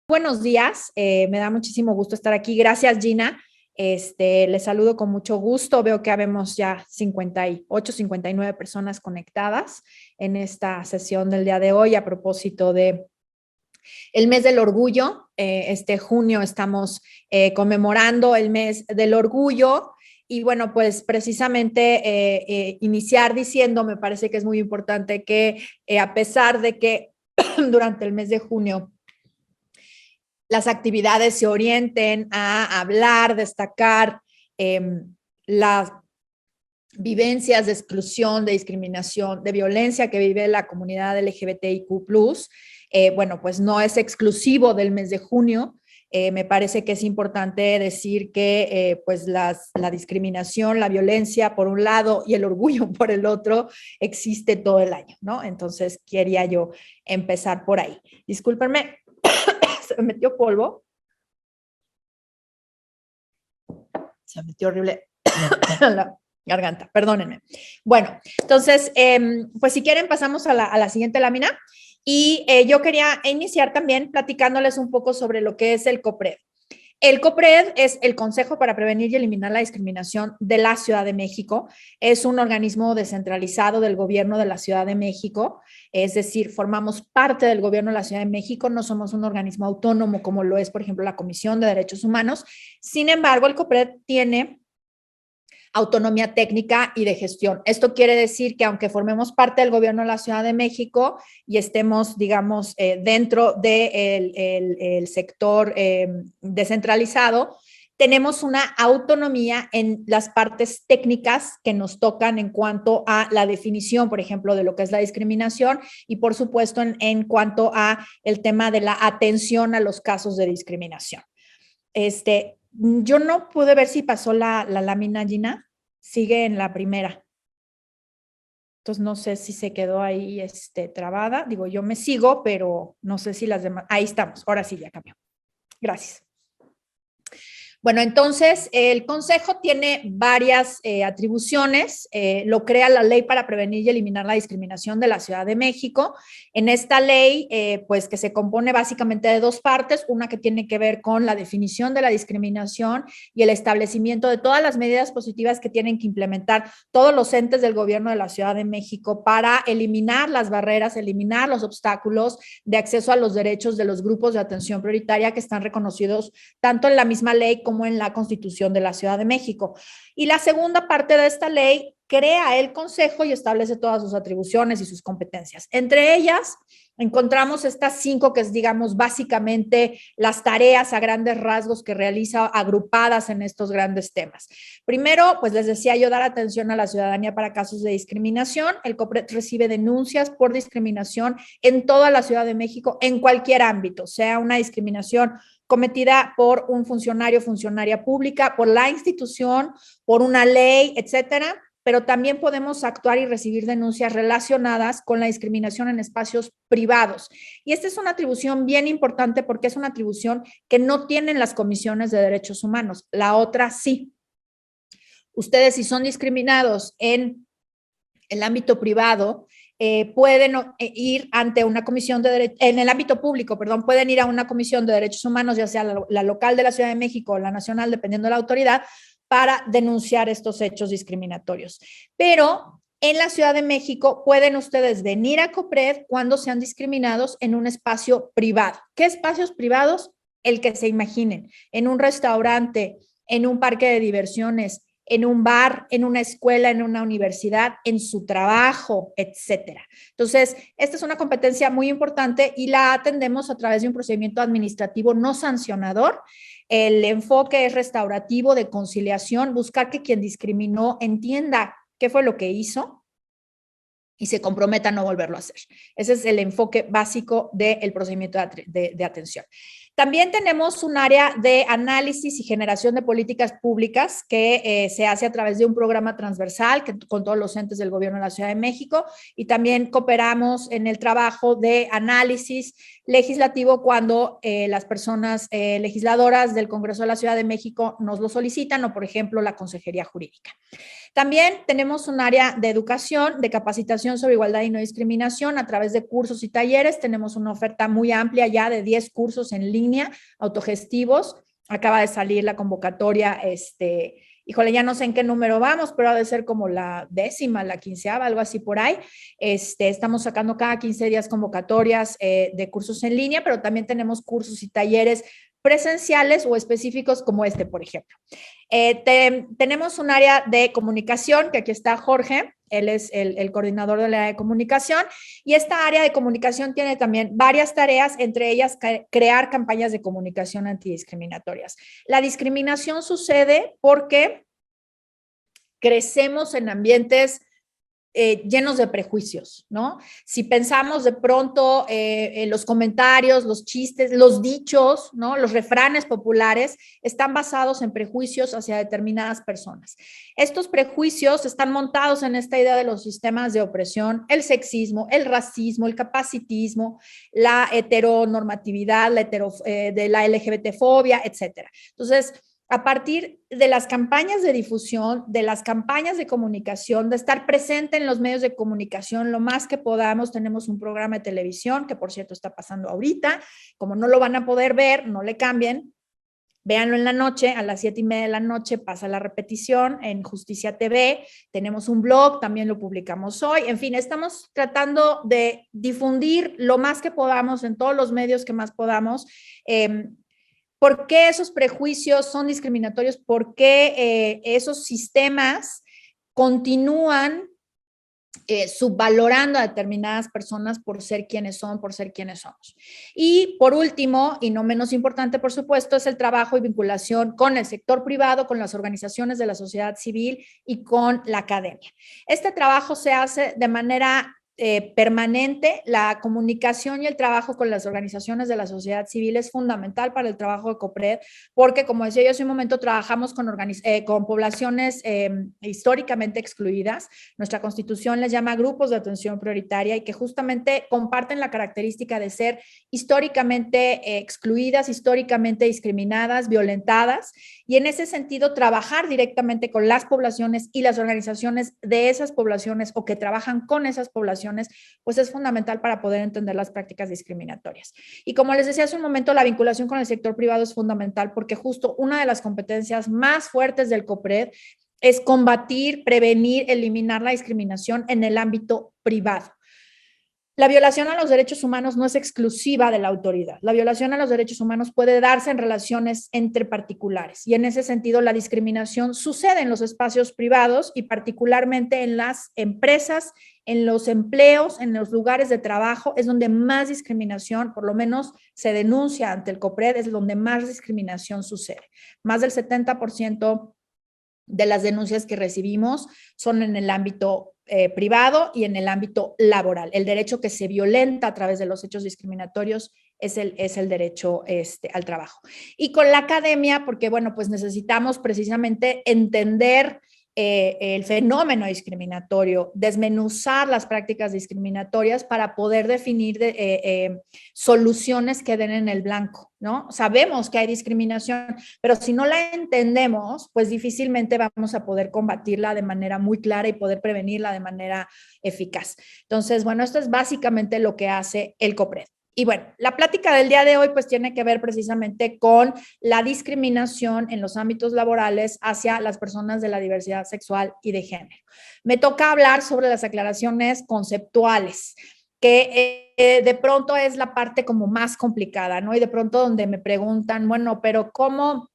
Buenos días, me da muchísimo gusto estar aquí. Gracias, Gina. Les saludo con mucho gusto. Veo que habemos ya 58, 59 personas conectadas en esta sesión del día de hoy a propósito de el mes del orgullo. Este junio estamos conmemorando el mes del orgullo. Y bueno, pues precisamente iniciar diciendo, me parece que es muy importante que a pesar de que durante el mes de junio las actividades se orienten a hablar, destacar las vivencias de exclusión, de discriminación, de violencia que vive la comunidad LGBTIQ+, bueno, pues no es exclusivo del mes de junio. Me parece que es importante decir que pues la discriminación, la violencia por un lado y el orgullo por el otro existe todo el año, ¿no? Entonces quería yo empezar por ahí. Discúlpenme, se me metió polvo. Se me metió horrible la garganta, perdónenme. Bueno, entonces, pues si quieren pasamos a la siguiente lámina. Y yo quería iniciar también platicándoles un poco sobre lo que es el COPRED. El COPRED es el Consejo para Prevenir y Eliminar la Discriminación de la Ciudad de México. Es un organismo descentralizado del gobierno de la Ciudad de México, es decir, formamos parte del gobierno de la Ciudad de México, no somos un organismo autónomo como lo es, por ejemplo, la Comisión de Derechos Humanos. Sin embargo, el COPRED tiene autonomía técnica y de gestión. Esto quiere decir que aunque formemos parte del gobierno de la Ciudad de México y estemos, digamos, dentro del sector descentralizado, tenemos una autonomía en las partes técnicas que nos tocan en cuanto a la definición, por ejemplo, de lo que es la discriminación y, por supuesto, en cuanto a el tema de la atención a los casos de discriminación. Yo no pude ver si pasó la lámina, Gina. Sigue en la primera. Entonces no sé si se quedó ahí trabada. Digo, yo me sigo, pero no sé si las demás. Ahí estamos. Ahora sí ya cambió. Gracias. Bueno, entonces el Consejo tiene varias atribuciones. Lo crea la Ley para Prevenir y Eliminar la Discriminación de la Ciudad de México. En esta ley, pues que se compone básicamente de dos partes, una que tiene que ver con la definición de la discriminación y el establecimiento de todas las medidas positivas que tienen que implementar todos los entes del gobierno de la Ciudad de México para eliminar las barreras, eliminar los obstáculos de acceso a los derechos de los grupos de atención prioritaria que están reconocidos tanto en la misma ley como en la Constitución de la Ciudad de México. Y la segunda parte de esta ley crea el Consejo y establece todas sus atribuciones y sus competencias. Entre ellas, encontramos estas 5 que es, digamos, básicamente las tareas a grandes rasgos que realiza agrupadas en estos grandes temas. Primero, pues les decía yo, dar atención a la ciudadanía para casos de discriminación. El COPRED recibe denuncias por discriminación en toda la Ciudad de México, en cualquier ámbito, sea una discriminación cometida por un funcionario, funcionaria pública, por la institución, por una ley, etcétera, pero también podemos actuar y recibir denuncias relacionadas con la discriminación en espacios privados. Y esta es una atribución bien importante porque es una atribución que no tienen las comisiones de derechos humanos. La otra sí. Ustedes, si son discriminados en el ámbito privado, pueden ir ante una comisión de derechos, en el ámbito público, perdón, pueden ir a una comisión de derechos humanos, ya sea la local de la Ciudad de México o la nacional, dependiendo de la autoridad, para denunciar estos hechos discriminatorios. Pero en la Ciudad de México pueden ustedes venir a COPRED cuando sean discriminados en un espacio privado. ¿Qué espacios privados? El que se imaginen, en un restaurante, en un parque de diversiones, en un bar, en una escuela, en una universidad, en su trabajo, etcétera. Entonces, esta es una competencia muy importante y la atendemos a través de un procedimiento administrativo no sancionador. El enfoque es restaurativo, de conciliación, buscar que quien discriminó entienda qué fue lo que hizo y se comprometa a no volverlo a hacer. Ese es el enfoque básico del procedimiento de atención. También tenemos un área de análisis y generación de políticas públicas que se hace a través de un programa transversal con todos los entes del gobierno de la Ciudad de México, y también cooperamos en el trabajo de análisis legislativo cuando las personas legisladoras del Congreso de la Ciudad de México nos lo solicitan, o por ejemplo la Consejería Jurídica. También tenemos un área de educación, de capacitación sobre igualdad y no discriminación a través de cursos y talleres. Tenemos una oferta muy amplia ya de 10 cursos en línea línea, autogestivos. Acaba de salir la convocatoria, híjole, ya no sé en qué número vamos, pero ha de ser como la 10ª, la 15ª, algo así por ahí. Estamos sacando cada 15 días convocatorias de cursos en línea, pero también tenemos cursos y talleres presenciales o específicos como este, por ejemplo. Tenemos un área de comunicación, que aquí está Jorge, él es el coordinador del área de comunicación, y esta área de comunicación tiene también varias tareas, entre ellas crear campañas de comunicación antidiscriminatorias. La discriminación sucede porque crecemos en ambientes llenos de prejuicios, ¿no? Si pensamos de pronto en los comentarios, los chistes, los dichos, ¿no? Los refranes populares están basados en prejuicios hacia determinadas personas. Estos prejuicios están montados en esta idea de los sistemas de opresión, el sexismo, el racismo, el capacitismo, la heteronormatividad, de la LGBTfobia, etcétera. Entonces, a partir de las campañas de difusión, de las campañas de comunicación, de estar presente en los medios de comunicación lo más que podamos. Tenemos un programa de televisión que, por cierto, está pasando ahorita. Como no lo van a poder ver, no le cambien. Véanlo en la noche, a las 7:30 de la noche pasa la repetición en Justicia TV. Tenemos un blog, también lo publicamos hoy. En fin, estamos tratando de difundir lo más que podamos en todos los medios que más podamos. ¿Por qué esos prejuicios son discriminatorios? ¿Por qué esos sistemas continúan subvalorando a determinadas personas por ser quienes son, por ser quienes somos? Y por último, y no menos importante, por supuesto, es el trabajo y vinculación con el sector privado, con las organizaciones de la sociedad civil y con la academia. Este trabajo se hace de manera permanente. La comunicación y el trabajo con las organizaciones de la sociedad civil es fundamental para el trabajo de COPRED, porque, como decía yo hace un momento, trabajamos con poblaciones históricamente excluidas. Nuestra Constitución les llama grupos de atención prioritaria y que justamente comparten la característica de ser históricamente excluidas, históricamente discriminadas, violentadas, y en ese sentido trabajar directamente con las poblaciones y las organizaciones de esas poblaciones o que trabajan con esas poblaciones, pues es fundamental para poder entender las prácticas discriminatorias. Y como les decía hace un momento, la vinculación con el sector privado es fundamental porque justo una de las competencias más fuertes del COPRED es combatir, prevenir, eliminar la discriminación en el ámbito privado. La violación a los derechos humanos no es exclusiva de la autoridad. La violación a los derechos humanos puede darse en relaciones entre particulares, y en ese sentido la discriminación sucede en los espacios privados y particularmente en las empresas, en los empleos, en los lugares de trabajo. Es donde más discriminación, por lo menos se denuncia ante el COPRED, es donde más discriminación sucede. Más del 70% de las denuncias que recibimos son en el ámbito privado y en el ámbito laboral. El derecho que se violenta a través de los hechos discriminatorios es el derecho al trabajo. Y con la academia, porque bueno, pues necesitamos precisamente entender el fenómeno discriminatorio, desmenuzar las prácticas discriminatorias para poder definir soluciones que den en el blanco, ¿no? Sabemos que hay discriminación, pero si no la entendemos, pues difícilmente vamos a poder combatirla de manera muy clara y poder prevenirla de manera eficaz. Entonces, bueno, esto es básicamente lo que hace el COPRED. Y bueno, la plática del día de hoy pues tiene que ver precisamente con la discriminación en los ámbitos laborales hacia las personas de la diversidad sexual y de género. Me toca hablar sobre las aclaraciones conceptuales, que de pronto es la parte como más complicada, ¿no? Y de pronto donde me preguntan, bueno, pero ¿cómo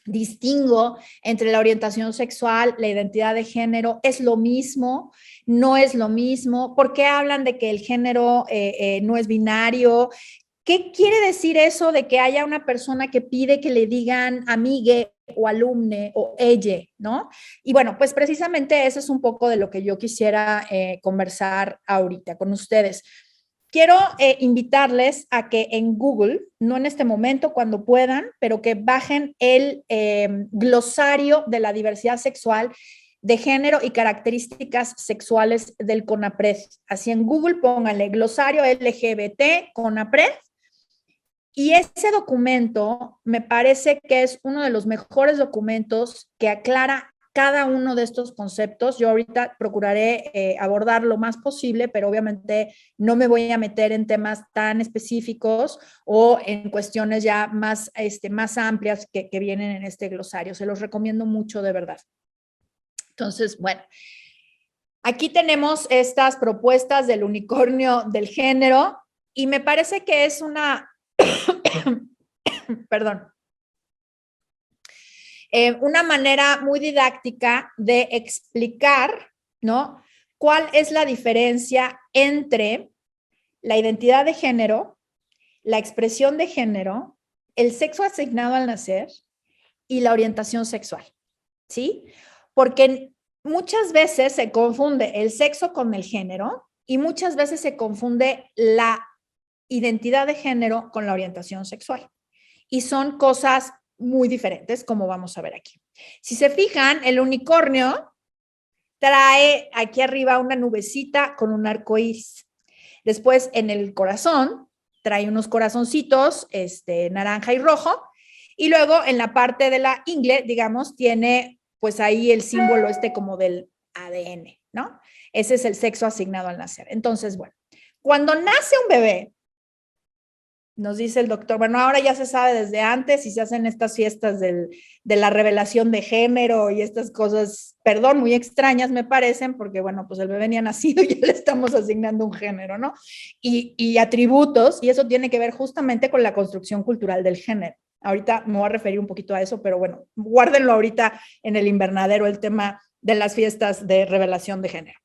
distingo entre la orientación sexual, la identidad de género? ¿Es lo mismo? ¿No es lo mismo? ¿Por qué hablan de que el género no es binario? ¿Qué quiere decir eso de que haya una persona que pide que le digan amigue o alumne o ella, ¿no? Y bueno, pues precisamente eso es un poco de lo que yo quisiera conversar ahorita con ustedes. Quiero invitarles a que en Google, no en este momento, cuando puedan, pero que bajen el glosario de la diversidad sexual, de género y características sexuales del CONAPRED. Así en Google pónganle glosario LGBT CONAPRED, y ese documento me parece que es uno de los mejores documentos que aclara cada uno de estos conceptos. Yo ahorita procuraré abordar lo más posible, pero obviamente no me voy a meter en temas tan específicos o en cuestiones ya más amplias que vienen en este glosario. Se los recomiendo mucho, de verdad. Entonces, bueno, aquí tenemos estas propuestas del unicornio del género y me parece que es perdón, una manera muy didáctica de explicar, ¿no? ¿Cuál es la diferencia entre la identidad de género, la expresión de género, el sexo asignado al nacer y la orientación sexual? ¿Sí? Porque muchas veces se confunde el sexo con el género y muchas veces se confunde la identidad de género con la orientación sexual. Y son cosas muy diferentes, como vamos a ver aquí. Si se fijan, el unicornio trae aquí arriba una nubecita con un arco iris. Después, en el corazón, trae unos corazoncitos naranja y rojo. Y luego, en la parte de la ingle, digamos, tiene pues ahí el símbolo como del ADN, ¿no? Ese es el sexo asignado al nacer. Entonces, bueno, cuando nace un bebé, nos dice el doctor, bueno, ahora ya se sabe desde antes y se hacen estas fiestas de la revelación de género y estas cosas, perdón, muy extrañas me parecen, porque bueno, pues el bebé ni ha nacido y ya le estamos asignando un género, ¿no? Y atributos, y eso tiene que ver justamente con la construcción cultural del género. Ahorita me voy a referir un poquito a eso, pero bueno, guárdenlo ahorita en el invernadero, el tema de las fiestas de revelación de género.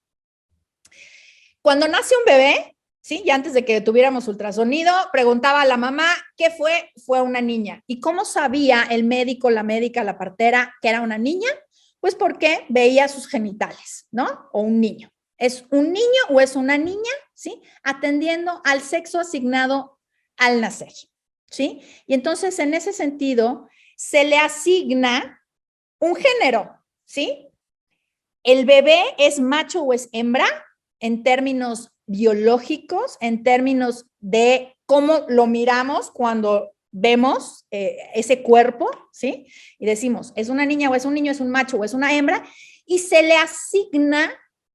Cuando nace un bebé, ¿sí? Y antes de que tuviéramos ultrasonido, preguntaba a la mamá, ¿qué fue? Fue una niña. ¿Y cómo sabía el médico, la médica, la partera que era una niña? Pues porque veía sus genitales, ¿no? O un niño. ¿Es un niño o es una niña? ¿Sí? Atendiendo al sexo asignado al nacer, ¿sí? Y entonces, en ese sentido, se le asigna un género, ¿sí? ¿El bebé es macho o es hembra? En términos biológicos, en términos de cómo lo miramos cuando vemos ese cuerpo, ¿sí? Y decimos, ¿es una niña o es un niño, es un macho o es una hembra? Y se le asigna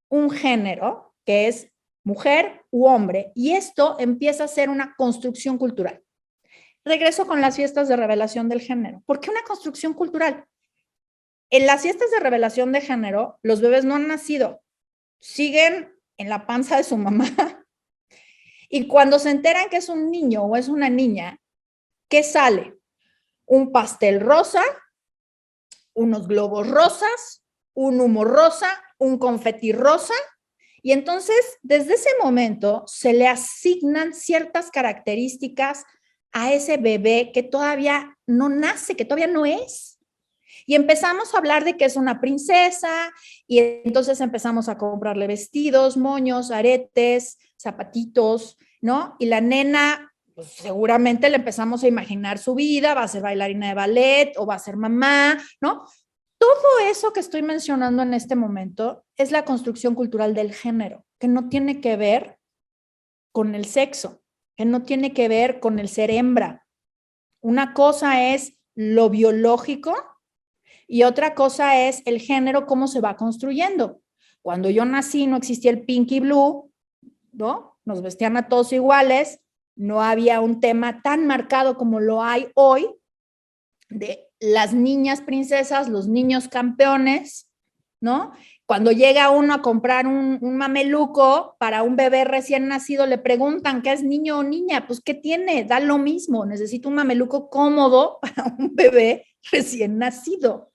un género, que es mujer u hombre, y esto empieza a ser una construcción cultural. Regreso con las fiestas de revelación del género. ¿Por qué una construcción cultural? En las fiestas de revelación de género, los bebés no han nacido, siguen en la panza de su mamá. Y cuando se enteran que es un niño o es una niña, ¿qué sale? Un pastel rosa, unos globos rosas, un humo rosa, un confeti rosa. Y entonces, desde ese momento, se le asignan ciertas características a ese bebé que todavía no nace, que todavía no es. Y empezamos a hablar de que es una princesa y entonces empezamos a comprarle vestidos, moños, aretes, zapatitos, ¿no? Y la nena, pues seguramente le empezamos a imaginar su vida, va a ser bailarina de ballet o va a ser mamá, ¿no? Todo eso que estoy mencionando en este momento es la construcción cultural del género, que no tiene que ver con el sexo, que no tiene que ver con el ser hembra. Una cosa es lo biológico y otra cosa es el género, cómo se va construyendo. Cuando yo nací no existía el pink y blue, ¿no? Nos vestían a todos iguales, no había un tema tan marcado como lo hay hoy de las niñas princesas, los niños campeones, ¿no? Cuando llega uno a comprar un mameluco para un bebé recién nacido, le preguntan qué es niño o niña, pues ¿qué tiene? Da lo mismo, necesito un mameluco cómodo para un bebé recién nacido.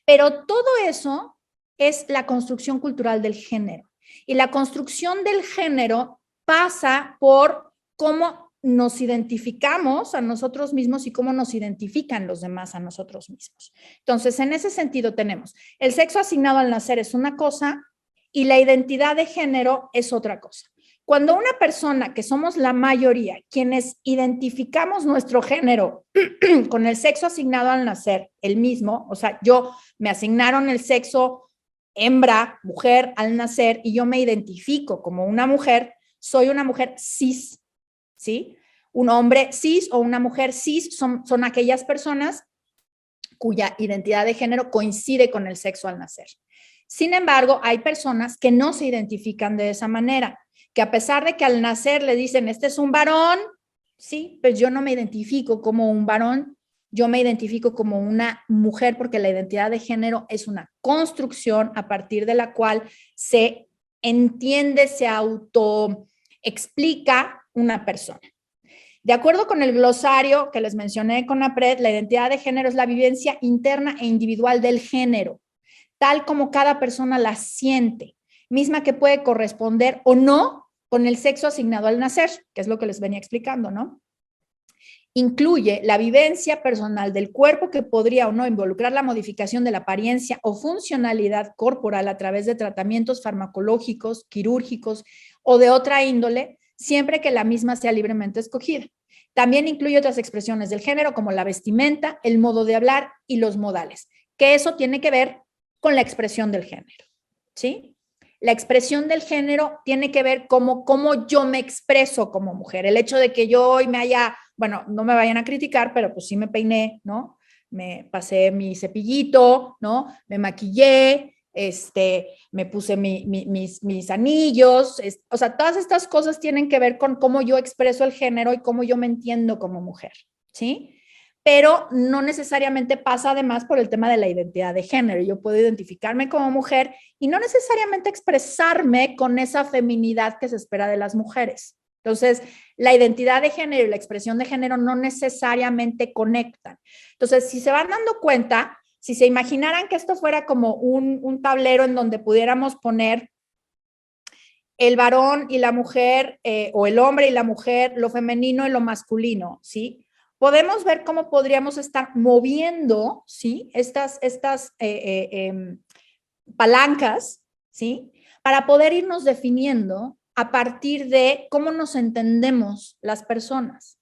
Pero todo eso es la construcción cultural del género. Y la construcción del género pasa por cómo nos identificamos a nosotros mismos y cómo nos identifican los demás a nosotros mismos. Entonces, en ese sentido tenemos el sexo asignado al nacer es una cosa y la identidad de género es otra cosa. Cuando una persona, que somos la mayoría, quienes identificamos nuestro género con el sexo asignado al nacer, el mismo, o sea, me asignaron el sexo hembra, mujer al nacer y yo me identifico como una mujer, soy una mujer cis, ¿sí? Un hombre cis o una mujer cis son aquellas personas cuya identidad de género coincide con el sexo al nacer. Sin embargo, hay personas que no se identifican de esa manera, que a pesar de que al nacer le dicen, este es un varón, sí, pues yo no me identifico como un varón, yo me identifico como una mujer porque la identidad de género es una construcción a partir de la cual se entiende, se autoexplica una persona. De acuerdo con el glosario que les mencioné de CONAPRED, la identidad de género es la vivencia interna e individual del género, tal como cada persona la siente, misma que puede corresponder o no con el sexo asignado al nacer, que es lo que les venía explicando, ¿no? Incluye la vivencia personal del cuerpo que podría o no involucrar la modificación de la apariencia o funcionalidad corporal a través de tratamientos farmacológicos, quirúrgicos o de otra índole, siempre que la misma sea libremente escogida. También incluye otras expresiones del género como la vestimenta, el modo de hablar y los modales, que eso tiene que ver con la expresión del género, ¿sí? La expresión del género tiene que ver cómo yo me expreso como mujer. El hecho de que yo hoy me haya, bueno, no me vayan a criticar, pero pues sí me peiné, ¿no? Me pasé mi cepillito, ¿no? Me maquillé, me puse mis anillos, o sea, todas estas cosas tienen que ver con cómo yo expreso el género y cómo yo me entiendo como mujer, ¿sí? Pero no necesariamente pasa además por el tema de la identidad de género. Yo puedo identificarme como mujer y no necesariamente expresarme con esa feminidad que se espera de las mujeres. Entonces, la identidad de género y la expresión de género no necesariamente conectan. Entonces, si se van dando cuenta, si se imaginaran que esto fuera como un tablero en donde pudiéramos poner el varón y la mujer, o el hombre y la mujer, lo femenino y lo masculino, ¿sí? Podemos ver cómo podríamos estar moviendo, ¿sí? Estas palancas, ¿sí? Para poder irnos definiendo a partir de cómo nos entendemos las personas.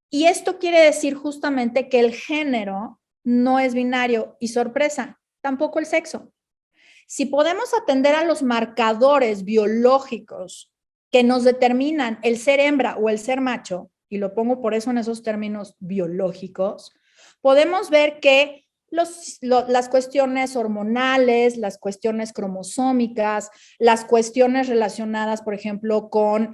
Y esto quiere decir justamente que el género no es binario y sorpresa, tampoco el sexo. Si podemos atender a los marcadores biológicos que nos determinan el ser hembra o el ser macho, y lo pongo por eso en esos términos biológicos, podemos ver que las cuestiones hormonales, las cuestiones cromosómicas, las cuestiones relacionadas, por ejemplo, con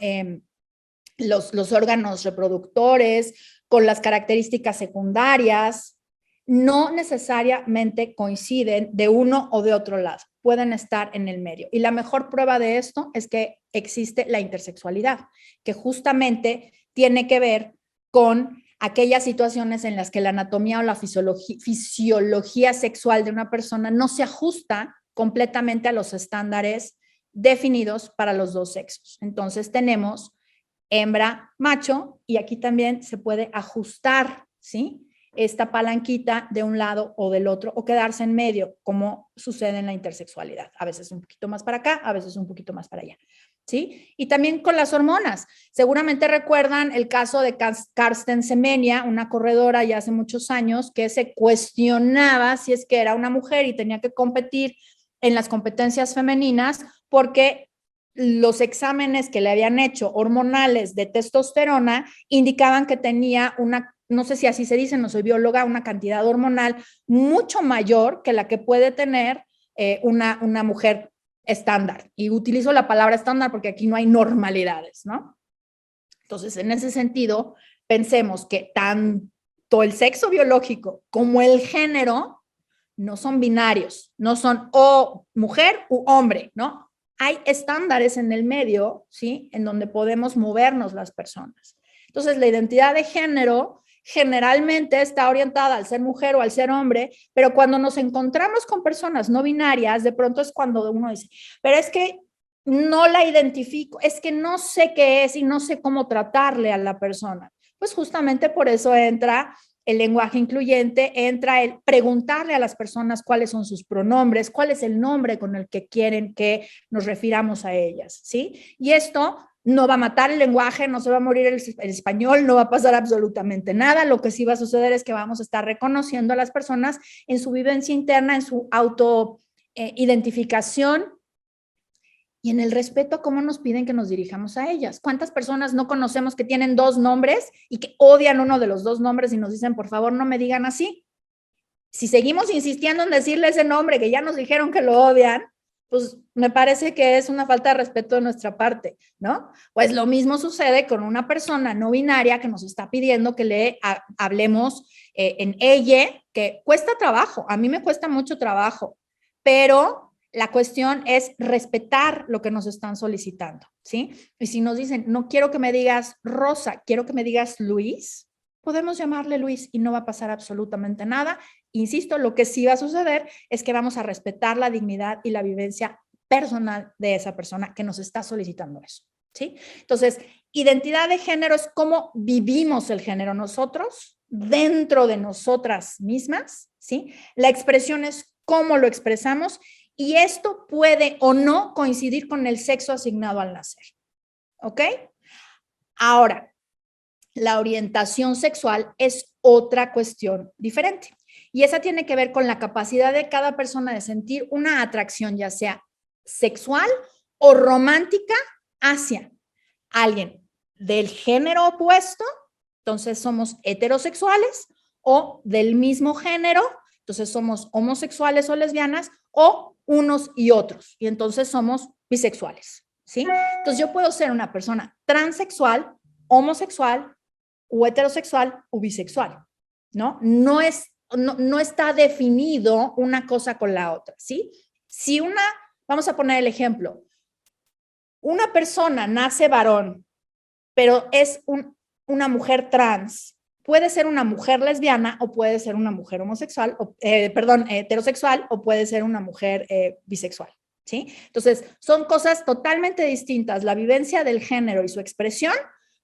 los órganos reproductores, con las características secundarias, no necesariamente coinciden de uno o de otro lado, pueden estar en el medio. Y la mejor prueba de esto es que existe la intersexualidad, que justamente tiene que ver con aquellas situaciones en las que la anatomía o la fisiología sexual de una persona no se ajusta completamente a los estándares definidos para los dos sexos. Entonces tenemos hembra, macho, y aquí también se puede ajustar, ¿sí? Esta palanquita de un lado o del otro, o quedarse en medio, como sucede en la intersexualidad. A veces un poquito más para acá, a veces un poquito más para allá, ¿sí? Y también con las hormonas. Seguramente recuerdan el caso de Carsten Semenya, una corredora ya hace muchos años, que se cuestionaba si es que era una mujer y tenía que competir en las competencias femeninas porque los exámenes que le habían hecho hormonales de testosterona indicaban que tenía una, no sé si así se dice, no soy bióloga, una cantidad hormonal mucho mayor que la que puede tener una mujer estándar. Y utilizo la palabra estándar porque aquí no hay normalidades, ¿no? Entonces, en ese sentido, pensemos que tanto el sexo biológico como el género no son binarios, no son o mujer u hombre, ¿no? Hay estándares en el medio, ¿sí? En donde podemos movernos las personas. Entonces, la identidad de género generalmente está orientada al ser mujer o al ser hombre, pero cuando nos encontramos con personas no binarias, de pronto es cuando uno dice, pero es que no la identifico, es que no sé qué es y no sé cómo tratarle a la persona. Pues justamente por eso entra el lenguaje incluyente, entra el preguntarle a las personas cuáles son sus pronombres, cuál es el nombre con el que quieren que nos refiramos a ellas, ¿sí? Y esto no va a matar el lenguaje, no se va a morir el español, no va a pasar absolutamente nada. Lo que sí va a suceder es que vamos a estar reconociendo a las personas en su vivencia interna, en su autoidentificación y en el respeto a cómo nos piden que nos dirijamos a ellas. ¿Cuántas personas no conocemos que tienen dos nombres y que odian uno de los dos nombres y nos dicen, por favor, no me digan así? Si seguimos insistiendo en decirle ese nombre que ya nos dijeron que lo odian, pues me parece que es una falta de respeto de nuestra parte, ¿no? Pues lo mismo sucede con una persona no binaria que nos está pidiendo que le hablemos en ella, que cuesta trabajo, a mí me cuesta mucho trabajo, pero la cuestión es respetar lo que nos están solicitando, ¿sí? Y si nos dicen, no quiero que me digas Rosa, quiero que me digas Luis, podemos llamarle Luis y no va a pasar absolutamente nada. Insisto, lo que sí va a suceder es que vamos a respetar la dignidad y la vivencia personal de esa persona que nos está solicitando eso, ¿sí? Entonces, identidad de género es cómo vivimos el género nosotros, dentro de nosotras mismas, ¿sí? La expresión es cómo lo expresamos y esto puede o no coincidir con el sexo asignado al nacer, ¿ok? Ahora, la orientación sexual es otra cuestión diferente. Y esa tiene que ver con la capacidad de cada persona de sentir una atracción, ya sea sexual o romántica, hacia alguien del género opuesto, entonces somos heterosexuales, o del mismo género, entonces somos homosexuales o lesbianas, o unos y otros, y entonces somos bisexuales, ¿sí? Entonces yo puedo ser una persona transexual, homosexual, o heterosexual o bisexual, ¿no? No está definido una cosa con la otra, ¿sí? Si vamos a poner el ejemplo, una persona nace varón, pero es una mujer trans, puede ser una mujer lesbiana o puede ser una mujer homosexual, heterosexual o puede ser una mujer bisexual, ¿sí? Entonces, son cosas totalmente distintas, la vivencia del género y su expresión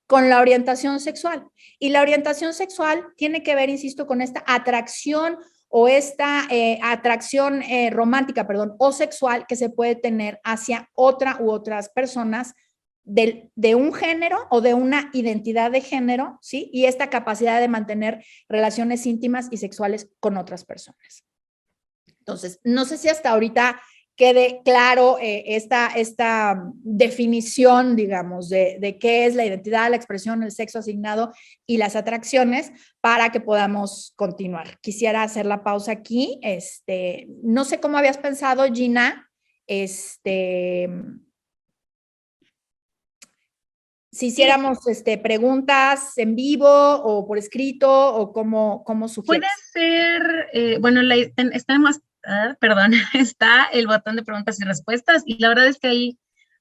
con la orientación sexual. Y la orientación sexual tiene que ver, insisto, con esta atracción o esta atracción romántica, o sexual que se puede tener hacia otra u otras personas de un género o de una identidad de género, ¿sí? Y esta capacidad de mantener relaciones íntimas y sexuales con otras personas. Entonces, no sé si hasta ahorita quede claro esta definición, digamos, de qué es la identidad, la expresión, el sexo asignado y las atracciones para que podamos continuar. Quisiera hacer la pausa aquí. No sé cómo habías pensado, Gina, si hiciéramos preguntas en vivo o por escrito o cómo Puede sugieres. ser, bueno, perdón, está el botón de preguntas y respuestas y la verdad es que ahí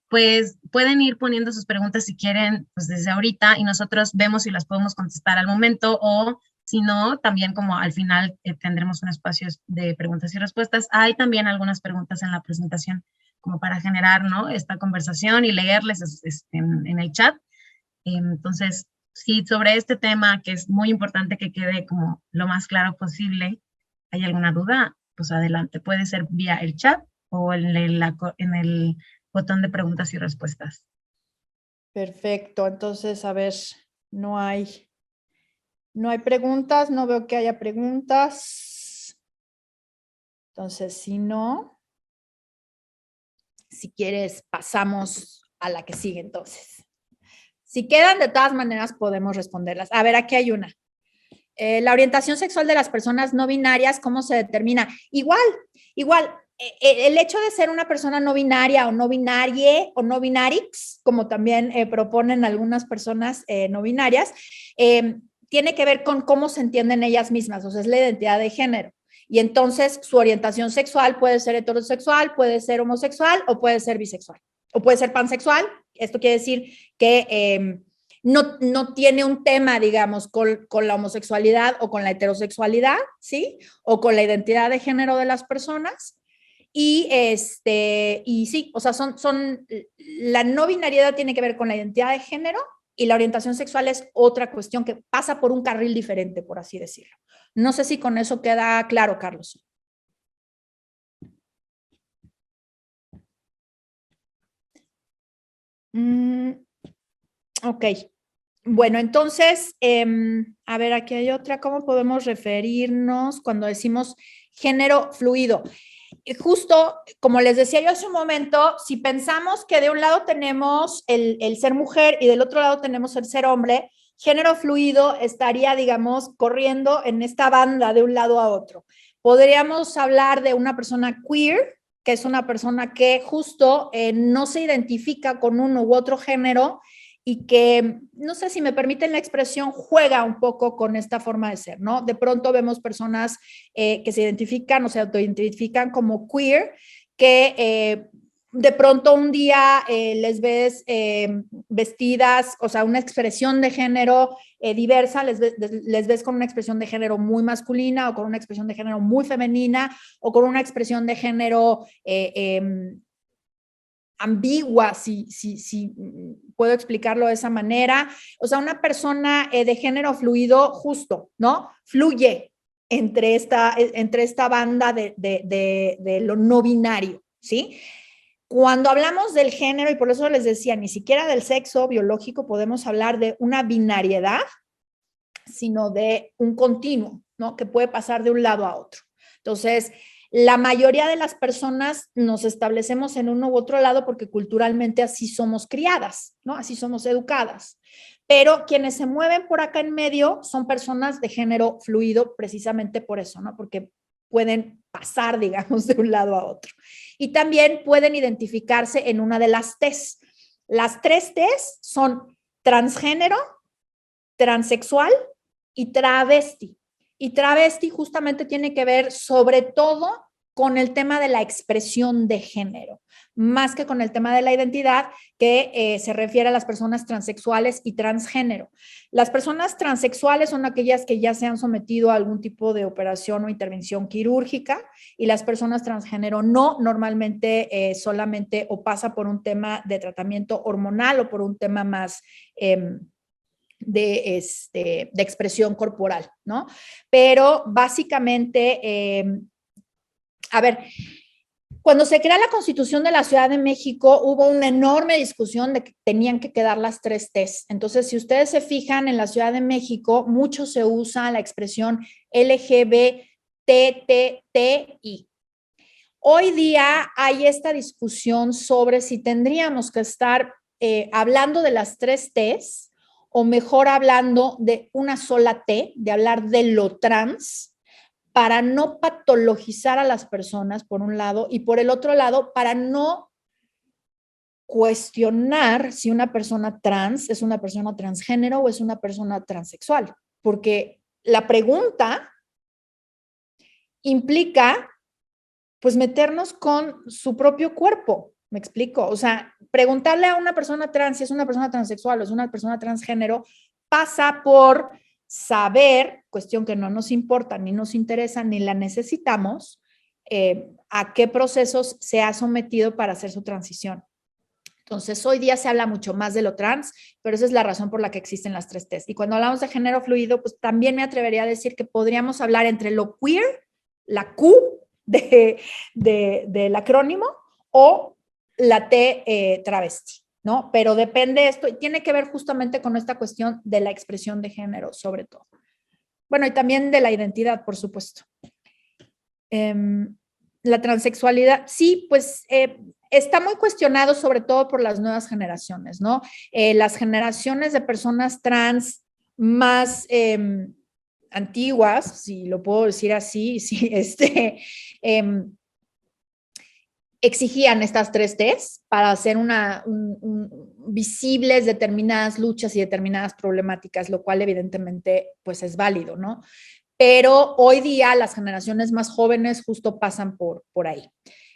pues pueden ir poniendo sus preguntas si quieren pues desde ahorita y nosotros vemos si las podemos contestar al momento o si no, también como al final tendremos un espacio de preguntas y respuestas. Hay también algunas preguntas en la presentación como para generar, ¿no? Esta conversación y leerles en el chat. Entonces, si sobre este tema, que es muy importante que quede como lo más claro posible, hay alguna duda, pues adelante. Puede ser vía el chat o en el botón de preguntas y respuestas. Perfecto. Entonces, a ver, no hay preguntas, no veo que haya preguntas. Entonces, si quieres, pasamos a la que sigue entonces. Si quedan, de todas maneras, podemos responderlas. A ver, aquí hay una. La orientación sexual de las personas no binarias, ¿cómo se determina? Igual, el hecho de ser una persona no binaria o no binarie o no binarix, como también proponen algunas personas no binarias, tiene que ver con cómo se entienden ellas mismas, o sea, es la identidad de género. Y entonces su orientación sexual puede ser heterosexual, puede ser homosexual o puede ser bisexual o puede ser pansexual. Esto quiere decir que no tiene un tema, digamos, con la homosexualidad o con la heterosexualidad, ¿sí? O con la identidad de género de las personas. Y sí, o sea, la no binariedad tiene que ver con la identidad de género y la orientación sexual es otra cuestión que pasa por un carril diferente, por así decirlo. No sé si con eso queda claro, Carlos. Ok. Bueno, entonces, a ver, aquí hay otra. ¿Cómo podemos referirnos cuando decimos género fluido? Justo, como les decía yo hace un momento, si pensamos que de un lado tenemos el ser mujer y del otro lado tenemos el ser hombre, género fluido estaría, digamos, corriendo en esta banda de un lado a otro. Podríamos hablar de una persona queer, que es una persona que justo no se identifica con uno u otro género y que, no sé si me permiten la expresión, juega un poco con esta forma de ser, ¿no? De pronto vemos personas que se identifican o se autoidentifican como queer, que de pronto un día les ves vestidas, o sea, una expresión de género diversa, les ves con una expresión de género muy masculina o con una expresión de género muy femenina o con una expresión de género ambigua, si puedo explicarlo de esa manera. O sea, una persona de género fluido justo, ¿no? Fluye entre esta banda de lo no binario, ¿sí? Cuando hablamos del género, y por eso les decía, ni siquiera del sexo biológico podemos hablar de una binariedad, sino de un continuo, ¿no? Que puede pasar de un lado a otro. Entonces, la mayoría de las personas nos establecemos en uno u otro lado porque culturalmente así somos criadas, ¿no? Así somos educadas. Pero quienes se mueven por acá en medio son personas de género fluido precisamente por eso, ¿no? Porque pueden pasar, digamos, de un lado a otro. Y también pueden identificarse en una de las T's. Las 3 T's son transgénero, transexual y travesti. Y travesti justamente tiene que ver sobre todo con el tema de la expresión de género, más que con el tema de la identidad, que se refiere a las personas transexuales y transgénero. Las personas transexuales son aquellas que ya se han sometido a algún tipo de operación o intervención quirúrgica, y las personas transgénero no, normalmente solamente o pasa por un tema de tratamiento hormonal o por un tema más de expresión corporal, ¿no? Pero básicamente, a ver, cuando se crea la Constitución de la Ciudad de México, hubo una enorme discusión de que tenían que quedar las 3 T's. Entonces, si ustedes se fijan, en la Ciudad de México, mucho se usa la expresión LGBTTI. Hoy día hay esta discusión sobre si tendríamos que estar hablando de las 3 T's o mejor hablando de una sola T, de hablar de lo trans, para no patologizar a las personas, por un lado, y por el otro lado, para no cuestionar si una persona trans es una persona transgénero o es una persona transexual, porque la pregunta implica, pues, meternos con su propio cuerpo. ¿Me explico? O sea, preguntarle a una persona trans si es una persona transexual o es una persona transgénero pasa por saber, cuestión que no nos importa, ni nos interesa, ni la necesitamos, a qué procesos se ha sometido para hacer su transición. Entonces, hoy día se habla mucho más de lo trans, pero esa es la razón por la que existen las 3 T's. Y cuando hablamos de género fluido, pues también me atrevería a decir que podríamos hablar entre lo queer, la Q del acrónimo, o la T travesti, ¿no? Pero depende esto, y tiene que ver justamente con esta cuestión de la expresión de género, sobre todo. Bueno, y también de la identidad, por supuesto. La transexualidad, sí, pues está muy cuestionado, sobre todo por las nuevas generaciones, ¿no? Las generaciones de personas trans más antiguas, si lo puedo decir así, sí, exigían estas 3 T's para hacer visibles determinadas luchas y determinadas problemáticas, lo cual evidentemente pues es válido, ¿no? Pero hoy día las generaciones más jóvenes justo pasan por ahí.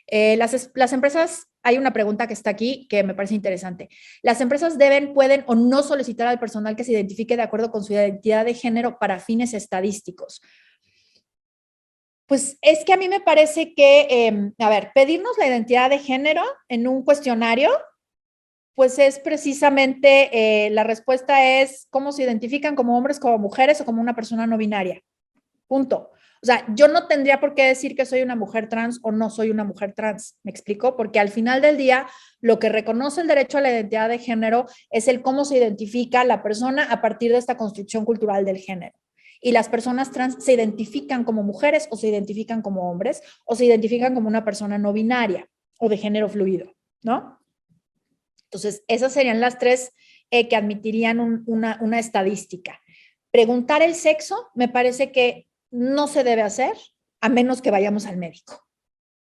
Las empresas, hay una pregunta que está aquí que me parece interesante. ¿Las empresas deben, pueden o no solicitar al personal que se identifique de acuerdo con su identidad de género para fines estadísticos? Pues es que a mí me parece que, a ver, pedirnos la identidad de género en un cuestionario, pues es precisamente, la respuesta es cómo se identifican, como hombres, como mujeres o como una persona no binaria. Punto. O sea, yo no tendría por qué decir que soy una mujer trans o no soy una mujer trans, ¿me explico? Porque al final del día, lo que reconoce el derecho a la identidad de género es el cómo se identifica la persona a partir de esta construcción cultural del género. Y las personas trans se identifican como mujeres o se identifican como hombres o se identifican como una persona no binaria o de género fluido, ¿no? Entonces, esas serían las 3 que admitirían una estadística. Preguntar el sexo me parece que no se debe hacer a menos que vayamos al médico,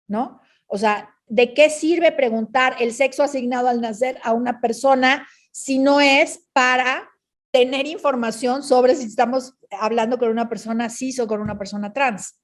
¿no? O sea, ¿de qué sirve preguntar el sexo asignado al nacer a una persona si no es para tener información sobre si estamos hablando con una persona cis o con una persona trans?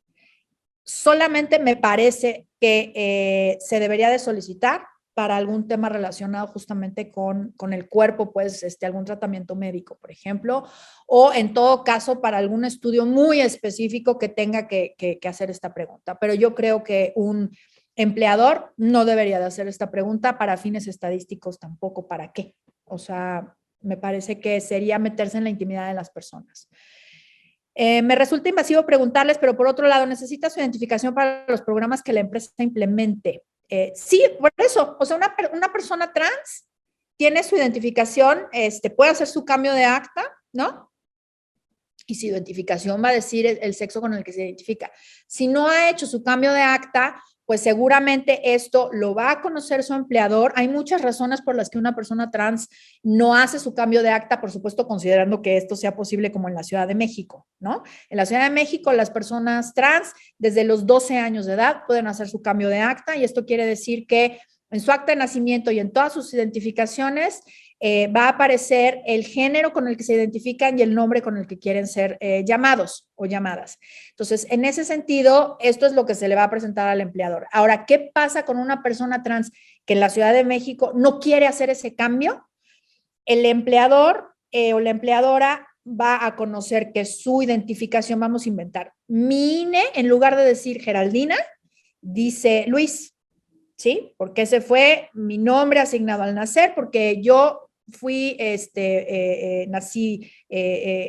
Solamente me parece que se debería de solicitar para algún tema relacionado justamente con el cuerpo, pues algún tratamiento médico, por ejemplo, o en todo caso para algún estudio muy específico que tenga que hacer esta pregunta. Pero yo creo que un empleador no debería de hacer esta pregunta para fines estadísticos tampoco. ¿Para qué? O sea, me parece que sería meterse en la intimidad de las personas. Me resulta invasivo preguntarles, pero por otro lado, ¿necesita su identificación para los programas que la empresa implemente? Sí, por eso, o sea, una persona trans tiene su identificación, puede hacer su cambio de acta, ¿no? Y su identificación va a decir el sexo con el que se identifica. Si no ha hecho su cambio de acta, pues seguramente esto lo va a conocer su empleador. Hay muchas razones por las que una persona trans no hace su cambio de acta, por supuesto, considerando que esto sea posible como en la Ciudad de México, ¿no? En la Ciudad de México, las personas trans desde los 12 años de edad pueden hacer su cambio de acta y esto quiere decir que en su acta de nacimiento y en todas sus identificaciones va a aparecer el género con el que se identifican y el nombre con el que quieren ser llamados o llamadas. Entonces, en ese sentido, esto es lo que se le va a presentar al empleador. Ahora, ¿qué pasa con una persona trans que en la Ciudad de México no quiere hacer ese cambio? El empleador o la empleadora va a conocer que su identificación, vamos a inventar, mi INE, en lugar de decir Geraldina, dice Luis, ¿sí? Porque ese fue mi nombre asignado al nacer, porque yo fui, nací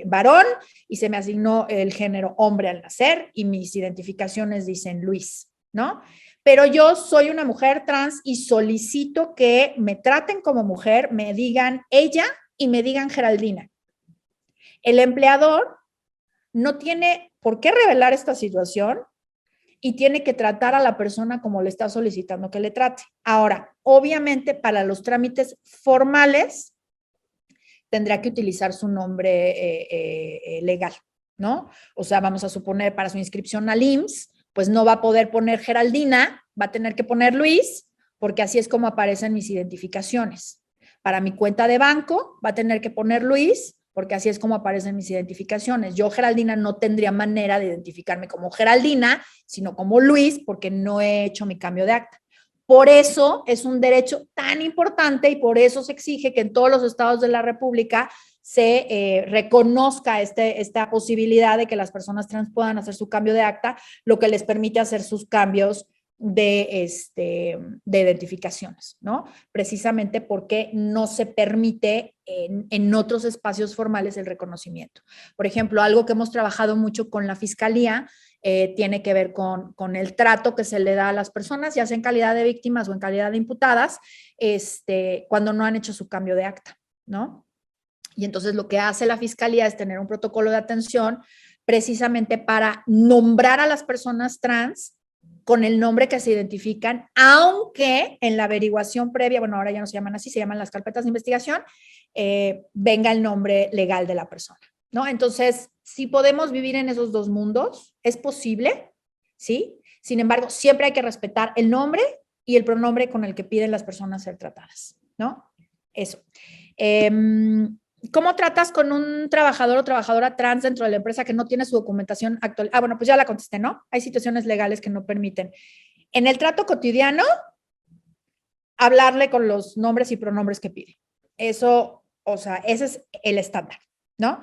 varón y se me asignó el género hombre al nacer y mis identificaciones dicen Luis, ¿no? Pero yo soy una mujer trans y solicito que me traten como mujer, me digan ella y me digan Geraldina. El empleador no tiene por qué revelar esta situación y tiene que tratar a la persona como le está solicitando que le trate. Ahora, obviamente, para los trámites formales, tendrá que utilizar su nombre legal, ¿no? O sea, vamos a suponer para su inscripción al IMSS, pues no va a poder poner Geraldina, va a tener que poner Luis, porque así es como aparecen mis identificaciones. Para mi cuenta de banco, va a tener que poner Luis, porque así es como aparecen mis identificaciones. Yo, Geraldina, no tendría manera de identificarme como Geraldina, sino como Luis, porque no he hecho mi cambio de acta. Por eso es un derecho tan importante y por eso se exige que en todos los estados de la República se reconozca esta posibilidad de que las personas trans puedan hacer su cambio de acta, lo que les permite hacer sus cambios de identificaciones, ¿no? Precisamente porque no se permite en otros espacios formales el reconocimiento. Por ejemplo, algo que hemos trabajado mucho con la Fiscalía tiene que ver con el trato que se le da a las personas, ya sea en calidad de víctimas o en calidad de imputadas, cuando no han hecho su cambio de acta, ¿no? Y entonces lo que hace la Fiscalía es tener un protocolo de atención precisamente para nombrar a las personas trans con el nombre que se identifican, aunque en la averiguación previa, bueno, ahora ya no se llaman así, se llaman las carpetas de investigación, venga el nombre legal de la persona, ¿no? Entonces, si podemos vivir en esos dos mundos, es posible, ¿sí? Sin embargo, siempre hay que respetar el nombre y el pronombre con el que piden las personas ser tratadas, ¿no? Eso. ¿Cómo tratas con un trabajador o trabajadora trans dentro de la empresa que no tiene su documentación actual? Ah, bueno, pues ya la contesté, ¿no? Hay situaciones legales que no permiten. En el trato cotidiano, hablarle con los nombres y pronombres que pide. Eso, o sea, ese es el estándar, ¿no?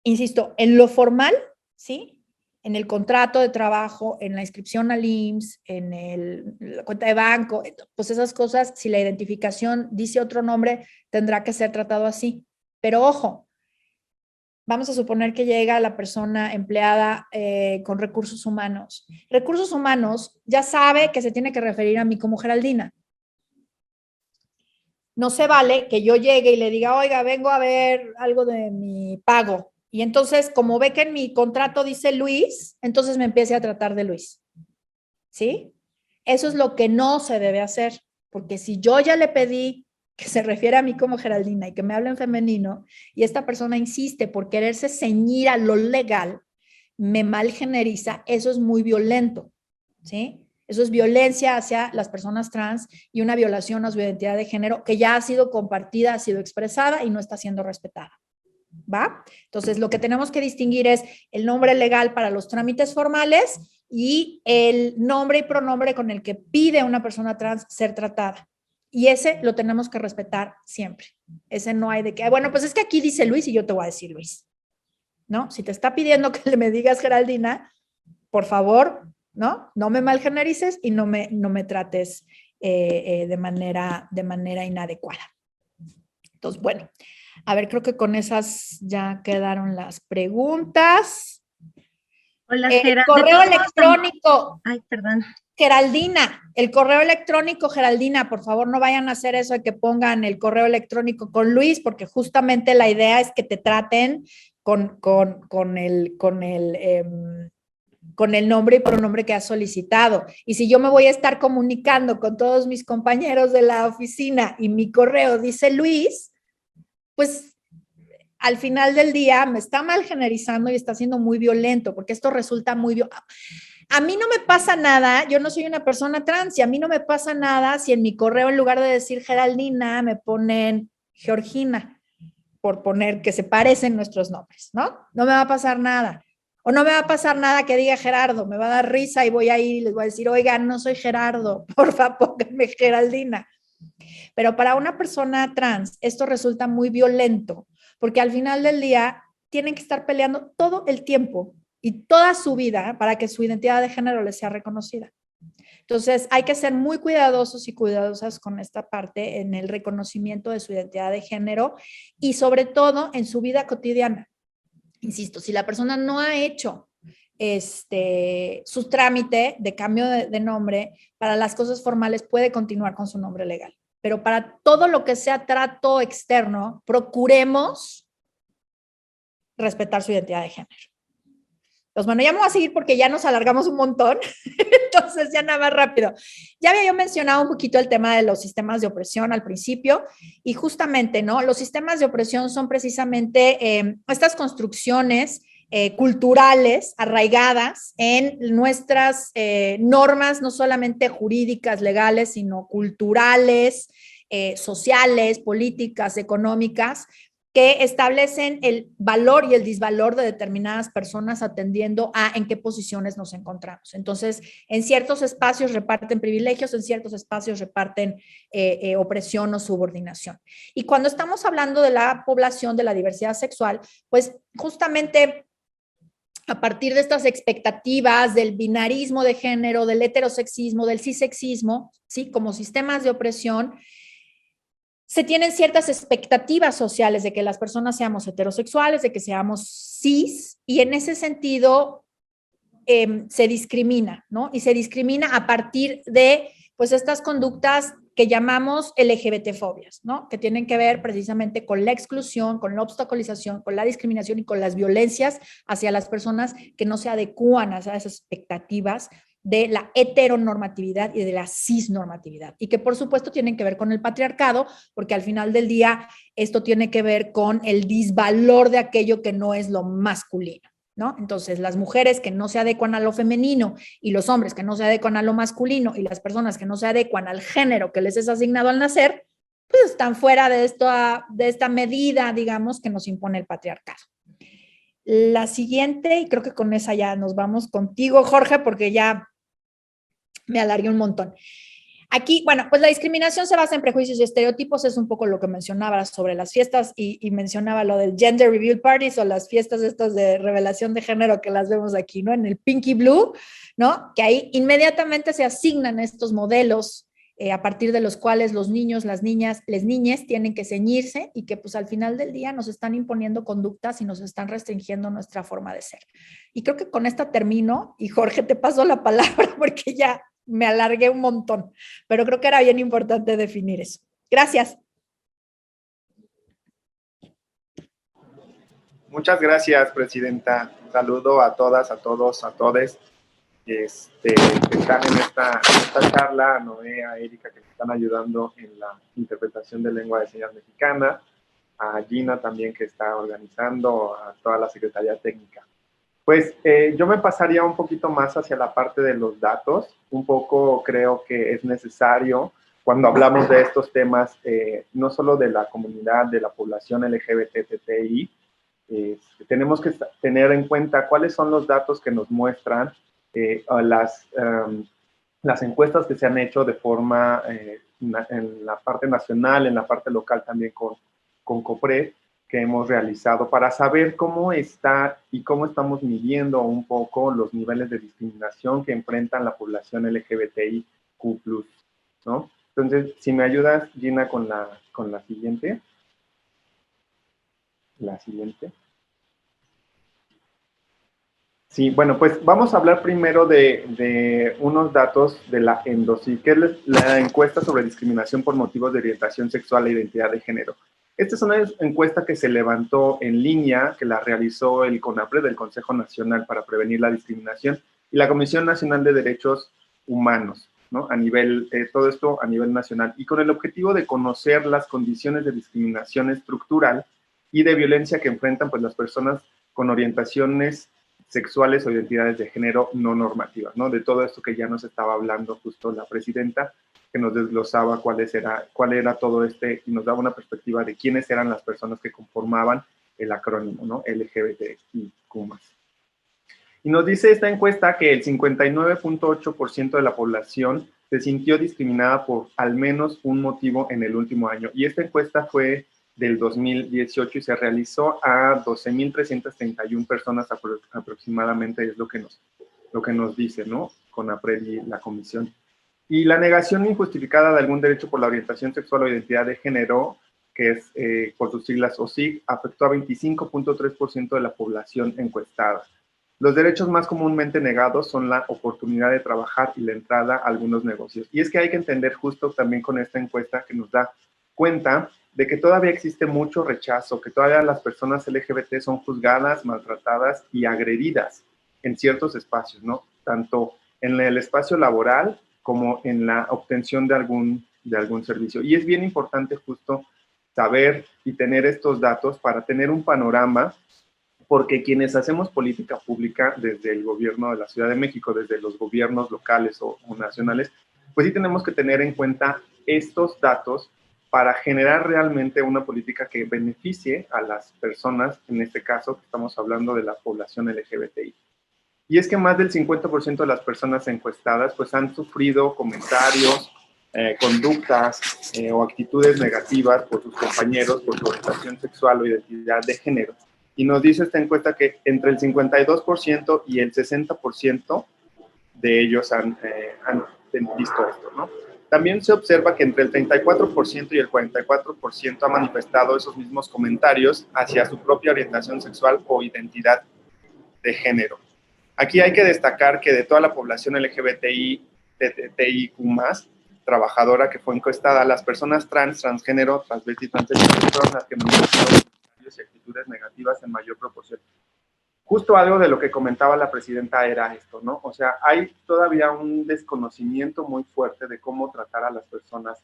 Insisto, en lo formal, ¿sí? En el contrato de trabajo, en la inscripción al IMSS, en la cuenta de banco, pues esas cosas, si la identificación dice otro nombre, tendrá que ser tratado así. Pero ojo, vamos a suponer que llega la persona empleada con recursos humanos. Recursos humanos ya sabe que se tiene que referir a mí como Geraldina. No se vale que yo llegue y le diga, oiga, vengo a ver algo de mi pago. Y entonces, como ve que en mi contrato dice Luis, entonces me empiece a tratar de Luis. ¿Sí? Eso es lo que no se debe hacer, porque si yo ya le pedí que se refiere a mí como Geraldina y que me habla en femenino, y esta persona insiste por quererse ceñir a lo legal, me malgeneriza, eso es muy violento, ¿sí? Eso es violencia hacia las personas trans y una violación a su identidad de género que ya ha sido compartida, ha sido expresada y no está siendo respetada. ¿Va? Entonces, lo que tenemos que distinguir es el nombre legal para los trámites formales y el nombre y pronombre con el que pide una persona trans ser tratada. Y ese lo tenemos que respetar siempre. Ese no hay de que, bueno, pues es que aquí dice Luis y yo te voy a decir Luis. ¿No? Si te está pidiendo que me digas Geraldina, por favor, ¿no? No me malgenerices y no me trates de manera inadecuada. Entonces, bueno, a ver, creo que con esas ya quedaron las preguntas. Hola, El correo electrónico. Ay, perdón. Geraldina, el correo electrónico, Geraldina, por favor, no vayan a hacer eso de que pongan el correo electrónico con Luis, porque justamente la idea es que te traten con el nombre y pronombre que has solicitado. Y si yo me voy a estar comunicando con todos mis compañeros de la oficina y mi correo dice Luis, pues al final del día me está mal generalizando y está siendo muy violento, porque esto resulta muy violento. A mí no me pasa nada, yo no soy una persona trans y a mí no me pasa nada si en mi correo en lugar de decir Geraldina me ponen Georgina, por poner que se parecen nuestros nombres, ¿no? No me va a pasar nada. O no me va a pasar nada que diga Gerardo, me va a dar risa y voy a ir y les voy a decir, oigan, no soy Gerardo, por favor, pónganme Geraldina. Pero para una persona trans esto resulta muy violento, porque al final del día tienen que estar peleando todo el tiempo y toda su vida para que su identidad de género les sea reconocida. Entonces, hay que ser muy cuidadosos y cuidadosas con esta parte en el reconocimiento de su identidad de género y sobre todo en su vida cotidiana. Insisto, si la persona no ha hecho su trámite de cambio de nombre, para las cosas formales puede continuar con su nombre legal. Pero para todo lo que sea trato externo, procuremos respetar su identidad de género. Pues bueno, ya me voy a seguir porque ya nos alargamos un montón, entonces ya nada más rápido. Ya había yo mencionado un poquito el tema de los sistemas de opresión al principio y justamente, ¿no? Los sistemas de opresión son precisamente estas construcciones culturales arraigadas en nuestras normas, no solamente jurídicas, legales, sino culturales, sociales, políticas, económicas, que establecen el valor y el disvalor de determinadas personas atendiendo a en qué posiciones nos encontramos. Entonces, en ciertos espacios reparten privilegios, en ciertos espacios reparten opresión o subordinación. Y cuando estamos hablando de la población, de la diversidad sexual, pues justamente a partir de estas expectativas del binarismo de género, del heterosexismo, del cisexismo, ¿sí? Como sistemas de opresión, se tienen ciertas expectativas sociales de que las personas seamos heterosexuales, de que seamos cis, y en ese sentido se discrimina, ¿no? Y se discrimina a partir de, pues, estas conductas que llamamos LGBT-fobias, ¿no? Que tienen que ver precisamente con la exclusión, con la obstaculización, con la discriminación y con las violencias hacia las personas que no se adecúan a esas expectativas de la heteronormatividad y de la cisnormatividad, y que por supuesto tienen que ver con el patriarcado, porque al final del día esto tiene que ver con el disvalor de aquello que no es lo masculino, ¿no? Entonces, las mujeres que no se adecuan a lo femenino y los hombres que no se adecuan a lo masculino y las personas que no se adecuan al género que les es asignado al nacer, pues están fuera de esta medida, digamos, que nos impone el patriarcado. La siguiente, y creo que con esa ya nos vamos contigo, Jorge, porque ya me alargué un montón. Aquí, bueno, pues la discriminación se basa en prejuicios y estereotipos, es un poco lo que mencionaba sobre las fiestas y mencionaba lo del gender reveal parties o las fiestas estas de revelación de género que las vemos aquí, ¿no? En el Pinky Blue, ¿no? Que ahí inmediatamente se asignan estos modelos a partir de los cuales los niños, las niñas, les niñes tienen que ceñirse y que pues al final del día nos están imponiendo conductas y nos están restringiendo nuestra forma de ser. Y creo que con esta termino y Jorge, te paso la palabra porque ya me alargué un montón, pero creo que era bien importante definir eso. Gracias. Muchas gracias, presidenta. Saludo a todas, a todos, a todes. que están en esta charla, a Noé, a Erika, que me están ayudando en la interpretación de lengua de señas mexicana, a Gina también, que está organizando, a toda la Secretaría Técnica. Pues yo me pasaría un poquito más hacia la parte de los datos. Un poco creo que es necesario, cuando hablamos de estos temas, no solo de la comunidad, de la población LGBTTI, tenemos que tener en cuenta cuáles son los datos que nos muestran las encuestas que se han hecho de forma en la parte nacional, en la parte local también con COPRED, que hemos realizado para saber cómo está y cómo estamos midiendo un poco los niveles de discriminación que enfrentan la población LGBTIQ+, ¿no? Entonces, si me ayudas, Gina, con la siguiente. La siguiente. Sí, bueno, pues vamos a hablar primero de unos datos de la ENDOCID, que es la encuesta sobre discriminación por motivos de orientación sexual e identidad de género. Esta es una encuesta que se levantó en línea, que la realizó el CONAPRED, el Consejo Nacional para Prevenir la Discriminación, y la Comisión Nacional de Derechos Humanos, ¿no? Todo esto a nivel nacional, y con el objetivo de conocer las condiciones de discriminación estructural y de violencia que enfrentan pues, las personas con orientaciones sexuales o identidades de género no normativas, ¿no? De todo esto que ya nos estaba hablando justo la presidenta, que nos desglosaba cuál era todo y nos daba una perspectiva de quiénes eran las personas que conformaban el acrónimo, ¿no? LGBTIQ+. Y nos dice esta encuesta que el 59.8% de la población se sintió discriminada por al menos un motivo en el último año. Y esta encuesta fue del 2018 y se realizó a 12.331 personas aproximadamente, es lo que nos dice, ¿no? CONAPRED y la comisión. Y la negación injustificada de algún derecho por la orientación sexual o identidad de género, que es por sus siglas OSIG, afectó a 25.3% de la población encuestada. Los derechos más comúnmente negados son la oportunidad de trabajar y la entrada a algunos negocios. Y es que hay que entender justo también con esta encuesta que nos da cuenta de que todavía existe mucho rechazo, que todavía las personas LGBT son juzgadas, maltratadas y agredidas en ciertos espacios, ¿no? Tanto en el espacio laboral como en la obtención de algún servicio. Y es bien importante justo saber y tener estos datos para tener un panorama, porque quienes hacemos política pública desde el gobierno de la Ciudad de México, desde los gobiernos locales o nacionales, pues sí tenemos que tener en cuenta estos datos para generar realmente una política que beneficie a las personas, en este caso estamos hablando de la población LGBTI. Y es que más del 50% de las personas encuestadas pues han sufrido comentarios, conductas o actitudes negativas por sus compañeros por su orientación sexual o identidad de género. Y nos dice esta encuesta que entre el 52% y el 60% de ellos han visto esto, ¿no? También se observa que entre el 34% y el 44% ha manifestado esos mismos comentarios hacia su propia orientación sexual o identidad de género. Aquí hay que destacar que de toda la población LGBTIQ+, trabajadora que fue encuestada, las personas transgénero, transvesti, transexual fueron las que manifestaron comentarios y actitudes negativas en mayor proporción. Justo algo de lo que comentaba la presidenta era esto, ¿no? O sea, hay todavía un desconocimiento muy fuerte de cómo tratar a las personas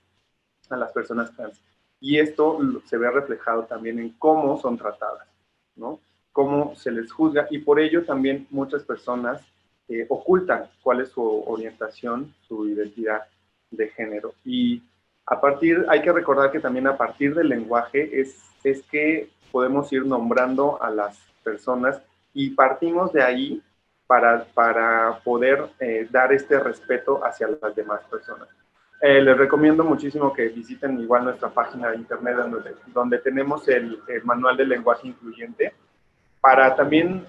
trans. Y esto se ve reflejado también en cómo son tratadas, ¿no? Cómo se les juzga, y por ello también muchas personas ocultan cuál es su orientación, su identidad de género. Y hay que recordar que también a partir del lenguaje es que podemos ir nombrando a las personas, y partimos de ahí para poder dar este respeto hacia las demás personas. Les recomiendo muchísimo que visiten igual nuestra página de internet donde tenemos el manual del lenguaje incluyente, para también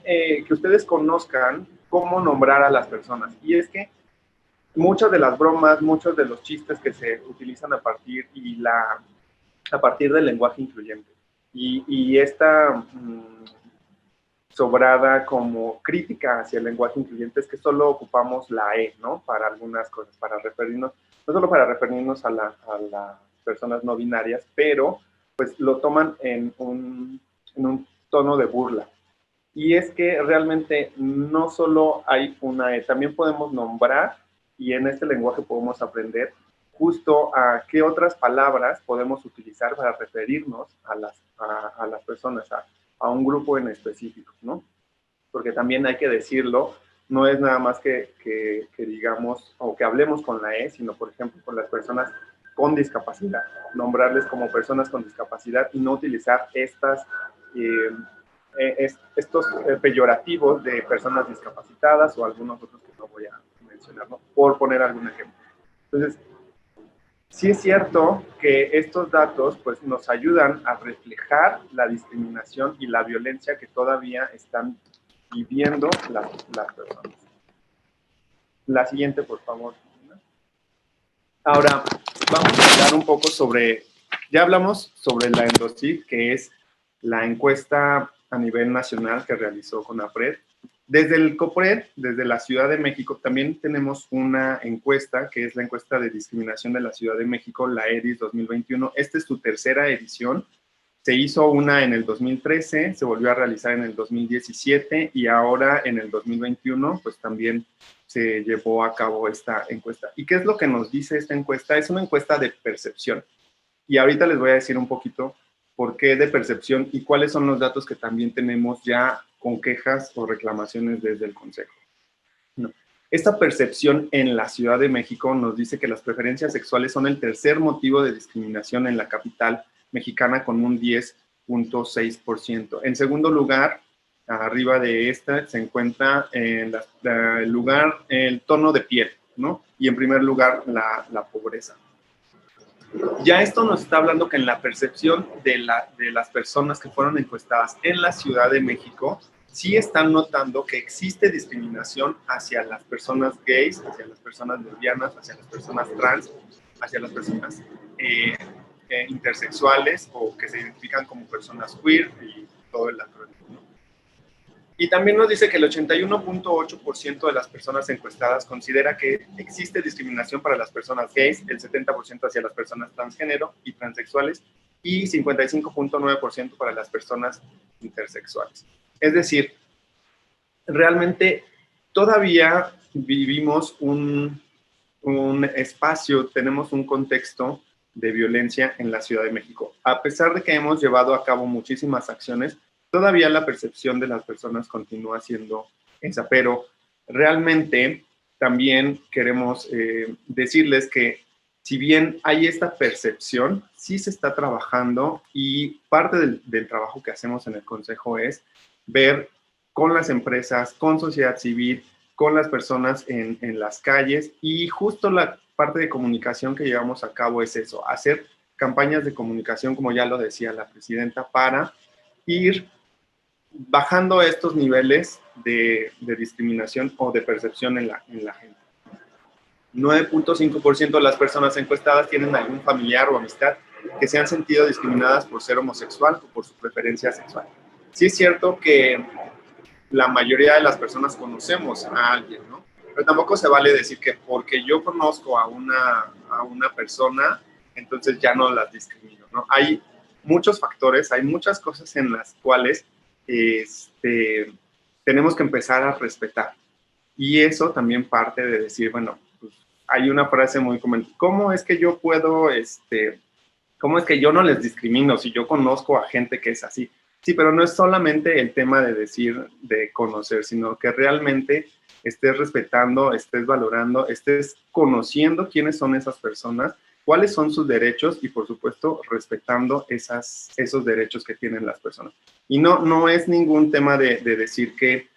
que ustedes conozcan cómo nombrar a las personas. Y es que muchas de las bromas, muchos de los chistes que se utilizan a partir del lenguaje incluyente y esta sobrada como crítica hacia el lenguaje incluyente es que solo ocupamos la E, ¿no? Para algunas cosas, para referirnos, no solo para referirnos a las personas no binarias, pero pues lo toman en un tono de burla. y es que realmente no solo hay una E, también podemos nombrar, y en este lenguaje podemos aprender justo a qué otras palabras podemos utilizar para referirnos a las personas, a un grupo en específico, ¿no? Porque también hay que decirlo, no es nada más que digamos o que hablemos con la E, sino por ejemplo con las personas con discapacidad, nombrarles como personas con discapacidad y no utilizar estos peyorativos de personas discapacitadas o algunos otros que no voy a mencionar, ¿no? Por poner algún ejemplo. Entonces, sí es cierto que estos datos pues, nos ayudan a reflejar la discriminación y la violencia que todavía están viviendo las personas. La siguiente, por favor. Ahora, vamos a hablar un poco sobre, ya hablamos sobre la ENDOCIG, que es la encuesta a nivel nacional que realizó CONAPRED. Desde el COPRED, desde la Ciudad de México, también tenemos una encuesta, que es la encuesta de discriminación de la Ciudad de México, la EDIS 2021. Esta es su tercera edición. Se hizo una en el 2013, se volvió a realizar en el 2017 y ahora en el 2021, pues también se llevó a cabo esta encuesta. ¿Y qué es lo que nos dice esta encuesta? Es una encuesta de percepción. Y ahorita les voy a decir un poquito por qué de percepción y cuáles son los datos que también tenemos ya con quejas o reclamaciones desde el Consejo. No. Esta percepción en la Ciudad de México nos dice que las preferencias sexuales son el tercer motivo de discriminación en la capital mexicana con un 10.6%. En segundo lugar, arriba de esta se encuentra el tono de piel, ¿no? Y en primer lugar, la pobreza. Ya esto nos está hablando que en la percepción de las personas que fueron encuestadas en la Ciudad de México, sí están notando que existe discriminación hacia las personas gays, hacia las personas lesbianas, hacia las personas trans, hacia las personas intersexuales o que se identifican como personas queer y todo el acrónimo, ¿no? Y también nos dice que el 81.8% de las personas encuestadas considera que existe discriminación para las personas gays, el 70% hacia las personas transgénero y transexuales y 55.9% para las personas intersexuales. Es decir, realmente todavía vivimos un espacio, tenemos un contexto de violencia en la Ciudad de México. A pesar de que hemos llevado a cabo muchísimas acciones, todavía la percepción de las personas continúa siendo esa, pero realmente también queremos decirles que si bien hay esta percepción, sí se está trabajando y parte del trabajo que hacemos en el Consejo es ver con las empresas, con sociedad civil, con las personas en las calles y justo la parte de comunicación que llevamos a cabo es eso, hacer campañas de comunicación, como ya lo decía la presidenta, para ir bajando estos niveles de discriminación o de percepción en la gente. 9.5% de las personas encuestadas tienen algún familiar o amistad que se han sentido discriminadas por ser homosexual o por su preferencia sexual. Sí es cierto que la mayoría de las personas conocemos a alguien, ¿no? Pero tampoco se vale decir que porque yo conozco a una persona, entonces ya no las discrimino, ¿no? Hay muchos factores, hay muchas cosas en las cuales tenemos que empezar a respetar. Y eso también parte de decir, bueno, pues hay una frase muy común, ¿cómo es que yo puedo, cómo es que yo no les discrimino si yo conozco a gente que es así? Sí, pero no es solamente el tema de decir, de conocer, sino que realmente estés respetando, estés valorando, estés conociendo quiénes son esas personas, cuáles son sus derechos y, por supuesto, respetando esos derechos que tienen las personas. Y no es ningún tema de decir que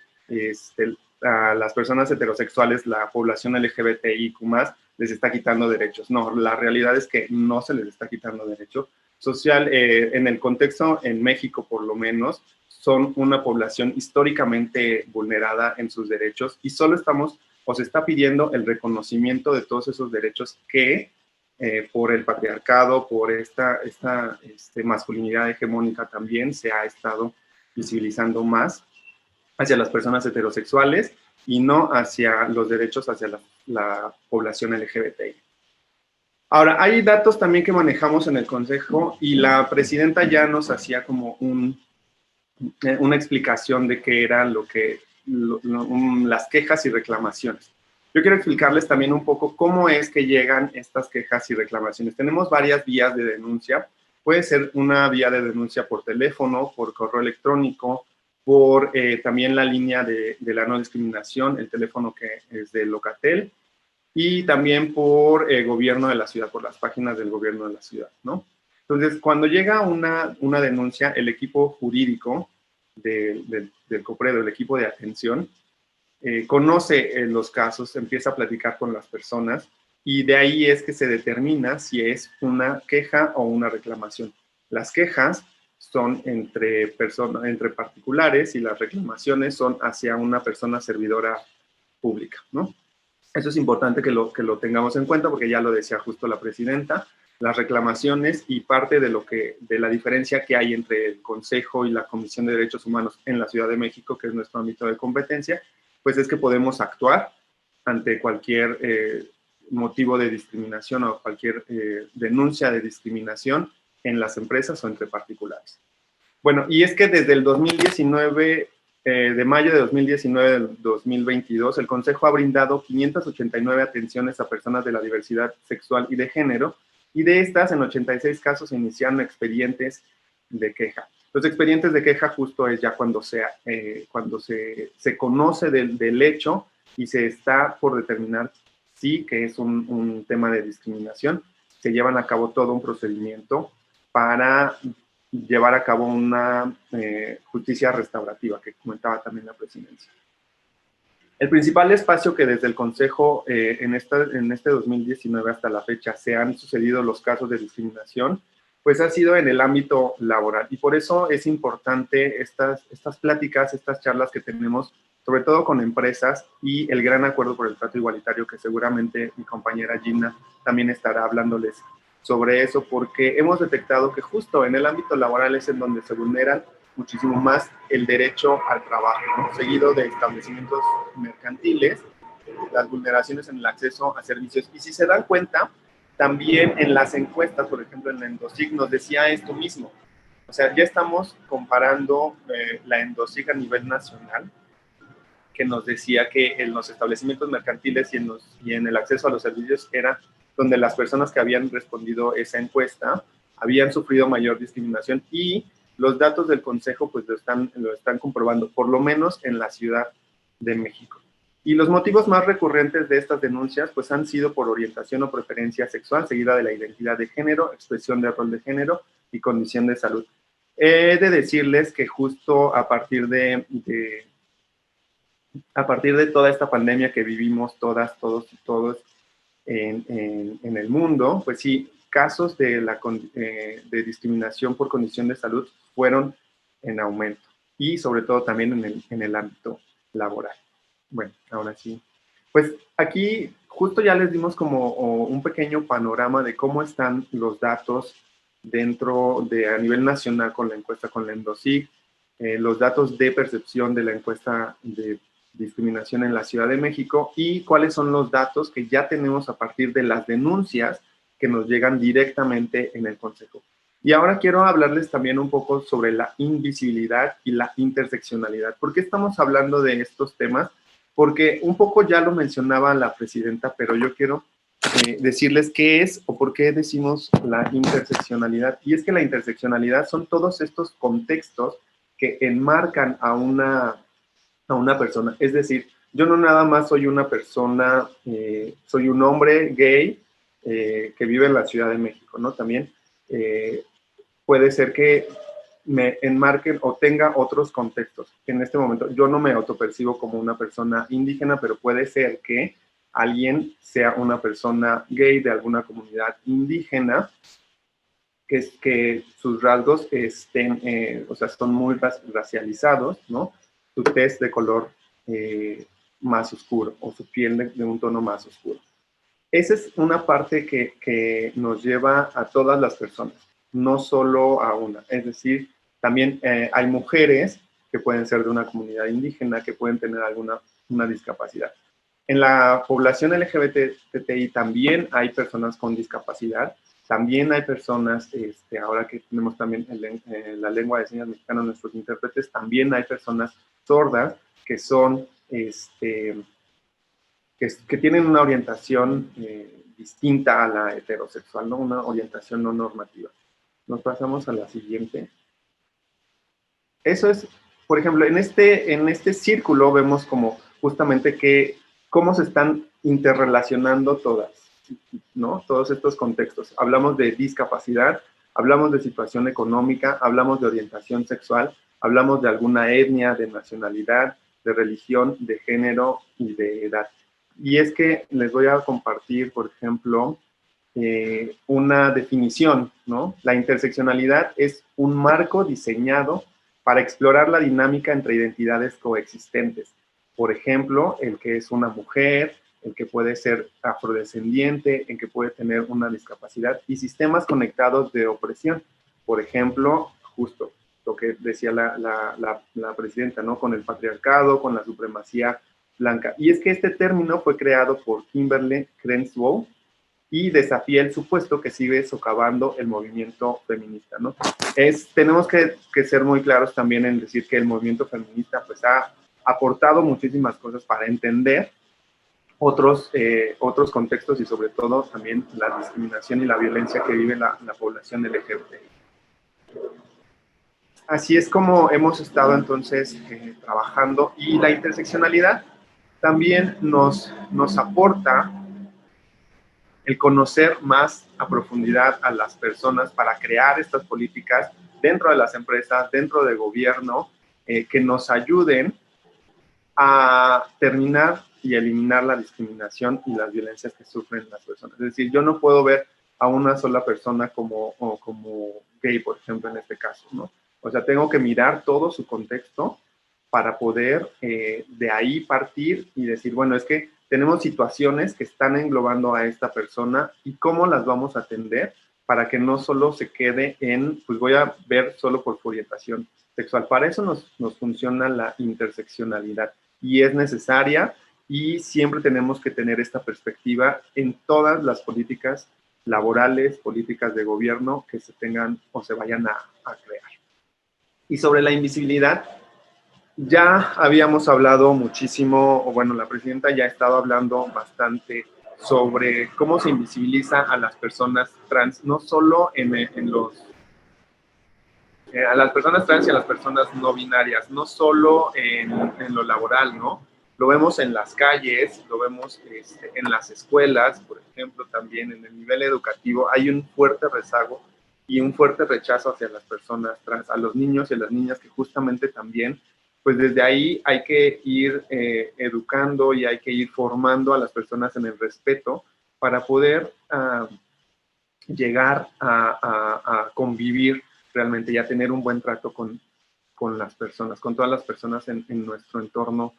a las personas heterosexuales, la población LGBTIQ+, les está quitando derechos. No, la realidad es que no se les está quitando derechos. Social, en el contexto en México por lo menos, son una población históricamente vulnerada en sus derechos y solo se está pidiendo el reconocimiento de todos esos derechos que por el patriarcado, por esta masculinidad hegemónica también se ha estado visibilizando más hacia las personas heterosexuales y no hacia los derechos hacia la población LGBTI. Ahora, hay datos también que manejamos en el Consejo y la presidenta ya nos hacía como una explicación de qué eran las quejas y reclamaciones. Yo quiero explicarles también un poco cómo es que llegan estas quejas y reclamaciones. Tenemos varias vías de denuncia. Puede ser una vía de denuncia por teléfono, por correo electrónico, por también la línea de la no discriminación, el teléfono que es de Locatel, y también por gobierno de la ciudad, por las páginas del gobierno de la ciudad, ¿no? Entonces, cuando llega una denuncia, el equipo jurídico del COPREDO, el equipo de atención, conoce los casos, empieza a platicar con las personas y de ahí es que se determina si es una queja o una reclamación. Las quejas son entre particulares y las reclamaciones son hacia una persona servidora pública, ¿no? Eso es importante que lo tengamos en cuenta porque ya lo decía justo la presidenta, las reclamaciones y parte de la diferencia que hay entre el Consejo y la Comisión de Derechos Humanos en la Ciudad de México, que es nuestro ámbito de competencia, pues es que podemos actuar ante cualquier motivo de discriminación o cualquier denuncia de discriminación en las empresas o entre particulares. Bueno, y es que desde el 2019, de mayo de 2019 al 2022, el Consejo ha brindado 589 atenciones a personas de la diversidad sexual y de género, y de estas, en 86 casos, se iniciaron expedientes de queja. Los expedientes de queja justo es ya cuando se conoce del hecho y se está por determinar sí que es un tema de discriminación. Se llevan a cabo todo un procedimiento para llevar a cabo una justicia restaurativa, que comentaba también la presidencia. El principal espacio que desde el Consejo en este 2019 hasta la fecha se han sucedido los casos de discriminación, pues ha sido en el ámbito laboral. Y por eso es importante estas pláticas, estas charlas que tenemos, sobre todo con empresas y el gran acuerdo por el trato igualitario, que seguramente mi compañera Gina también estará hablándoles sobre eso, porque hemos detectado que justo en el ámbito laboral es en donde se vulneran muchísimo más el derecho al trabajo, ¿no? Seguido de establecimientos mercantiles, las vulneraciones en el acceso a servicios. Y si se dan cuenta, también en las encuestas, por ejemplo, en la Endosic nos decía esto mismo. O sea, ya estamos comparando la Endosic a nivel nacional, que nos decía que en los establecimientos mercantiles y en el acceso a los servicios era donde las personas que habían respondido esa encuesta habían sufrido mayor discriminación, y los datos del Consejo pues lo están comprobando, por lo menos en la Ciudad de México. Y los motivos más recurrentes de estas denuncias pues han sido por orientación o preferencia sexual, seguida de la identidad de género, expresión de rol de género y condición de salud. He de decirles que justo a partir de toda esta pandemia que vivimos todos en el mundo, pues sí, casos de discriminación por condición de salud fueron en aumento, y sobre todo también en el ámbito laboral. Bueno, ahora sí. Pues aquí justo ya les dimos como un pequeño panorama de cómo están los datos a nivel nacional con la encuesta con la Endosic, los datos de percepción de la encuesta de discriminación en la Ciudad de México y cuáles son los datos que ya tenemos a partir de las denuncias que nos llegan directamente en el Consejo. Y ahora quiero hablarles también un poco sobre la invisibilidad y la interseccionalidad. ¿Por qué estamos hablando de estos temas? Porque un poco ya lo mencionaba la presidenta, pero yo quiero decirles qué es o por qué decimos la interseccionalidad. Y es que la interseccionalidad son todos estos contextos que enmarcan a una persona. Es decir, yo no nada más soy una persona, soy un hombre gay que vive en la Ciudad de México, ¿no? También puede ser que me enmarquen o tenga otros contextos. En este momento yo no me autopercibo como una persona indígena, pero puede ser que alguien sea una persona gay de alguna comunidad indígena, que sus rasgos o sea, son muy racializados, ¿no? Su tez de color más oscuro o su piel de un tono más oscuro. Esa es una parte que nos lleva a todas las personas, no solo a una. Es decir, también hay mujeres que pueden ser de una comunidad indígena, que pueden tener una discapacidad. En la población LGBTI también hay personas con discapacidad También hay personas, ahora que tenemos también la lengua de señas mexicana, nuestros intérpretes, también hay personas sordas que son, que tienen una orientación distinta a la heterosexual, ¿no? Una orientación no normativa. Nos pasamos a la siguiente. Eso es, por ejemplo, en este círculo vemos como justamente cómo se están interrelacionando todas, ¿no? Todos estos contextos. Hablamos de discapacidad, hablamos de situación económica, hablamos de orientación sexual, hablamos de alguna etnia, de nacionalidad, de religión, de género y de edad. Y es que les voy a compartir, por ejemplo, una definición, ¿no? La interseccionalidad es un marco diseñado para explorar la dinámica entre identidades coexistentes. Por ejemplo, el que es una mujer, el que puede ser afrodescendiente, el que puede tener una discapacidad y sistemas conectados de opresión. Por ejemplo, justo lo que decía la presidenta, ¿no? Con el patriarcado, con la supremacía blanca. Y es que este término fue creado por Kimberly Crenshaw y desafía el supuesto que sigue socavando el movimiento feminista, ¿no? Tenemos que ser muy claros también en decir que el movimiento feminista pues ha aportado muchísimas cosas para entender otros contextos y sobre todo también la discriminación y la violencia que vive la población LGBT. Así es como hemos estado entonces trabajando, y la interseccionalidad también nos aporta el conocer más a profundidad a las personas para crear estas políticas dentro de las empresas, dentro del gobierno, que nos ayuden a terminar y eliminar la discriminación y las violencias que sufren las personas. Es decir, yo no puedo ver a una sola persona como gay, por ejemplo, en este caso, ¿no? O sea, tengo que mirar todo su contexto para poder de ahí partir y decir, bueno, es que tenemos situaciones que están englobando a esta persona y cómo las vamos a atender para que no solo se quede en, pues voy a ver solo por su orientación sexual. Para eso nos funciona la interseccionalidad y es necesaria, y siempre tenemos que tener esta perspectiva en todas las políticas laborales, políticas de gobierno que se tengan o se vayan a crear. Y sobre la invisibilidad, ya habíamos hablado muchísimo, o bueno, la presidenta ya ha estado hablando bastante sobre cómo se invisibiliza a las personas trans, no solo a las personas trans y a las personas no binarias, no solo en lo laboral, ¿no? Lo vemos en las calles, lo vemos en las escuelas, por ejemplo, también en el nivel educativo hay un fuerte rezago y un fuerte rechazo hacia las personas trans, a los niños y a las niñas, que justamente también, pues desde ahí hay que ir educando y hay que ir formando a las personas en el respeto para poder llegar a convivir realmente y a tener un buen trato con las personas, con todas las personas en nuestro entorno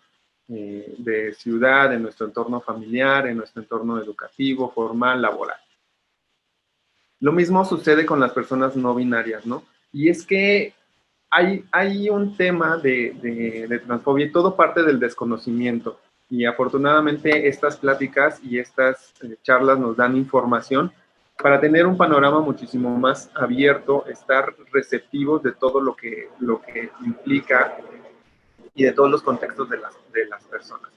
de ciudad, en nuestro entorno familiar, en nuestro entorno educativo, formal, laboral. Lo mismo sucede con las personas no binarias, ¿no? Y es que hay un tema de transfobia y todo parte del desconocimiento. Y afortunadamente estas pláticas y estas charlas nos dan información para tener un panorama muchísimo más abierto, estar receptivos de todo lo que implica y de todos los contextos de las personas.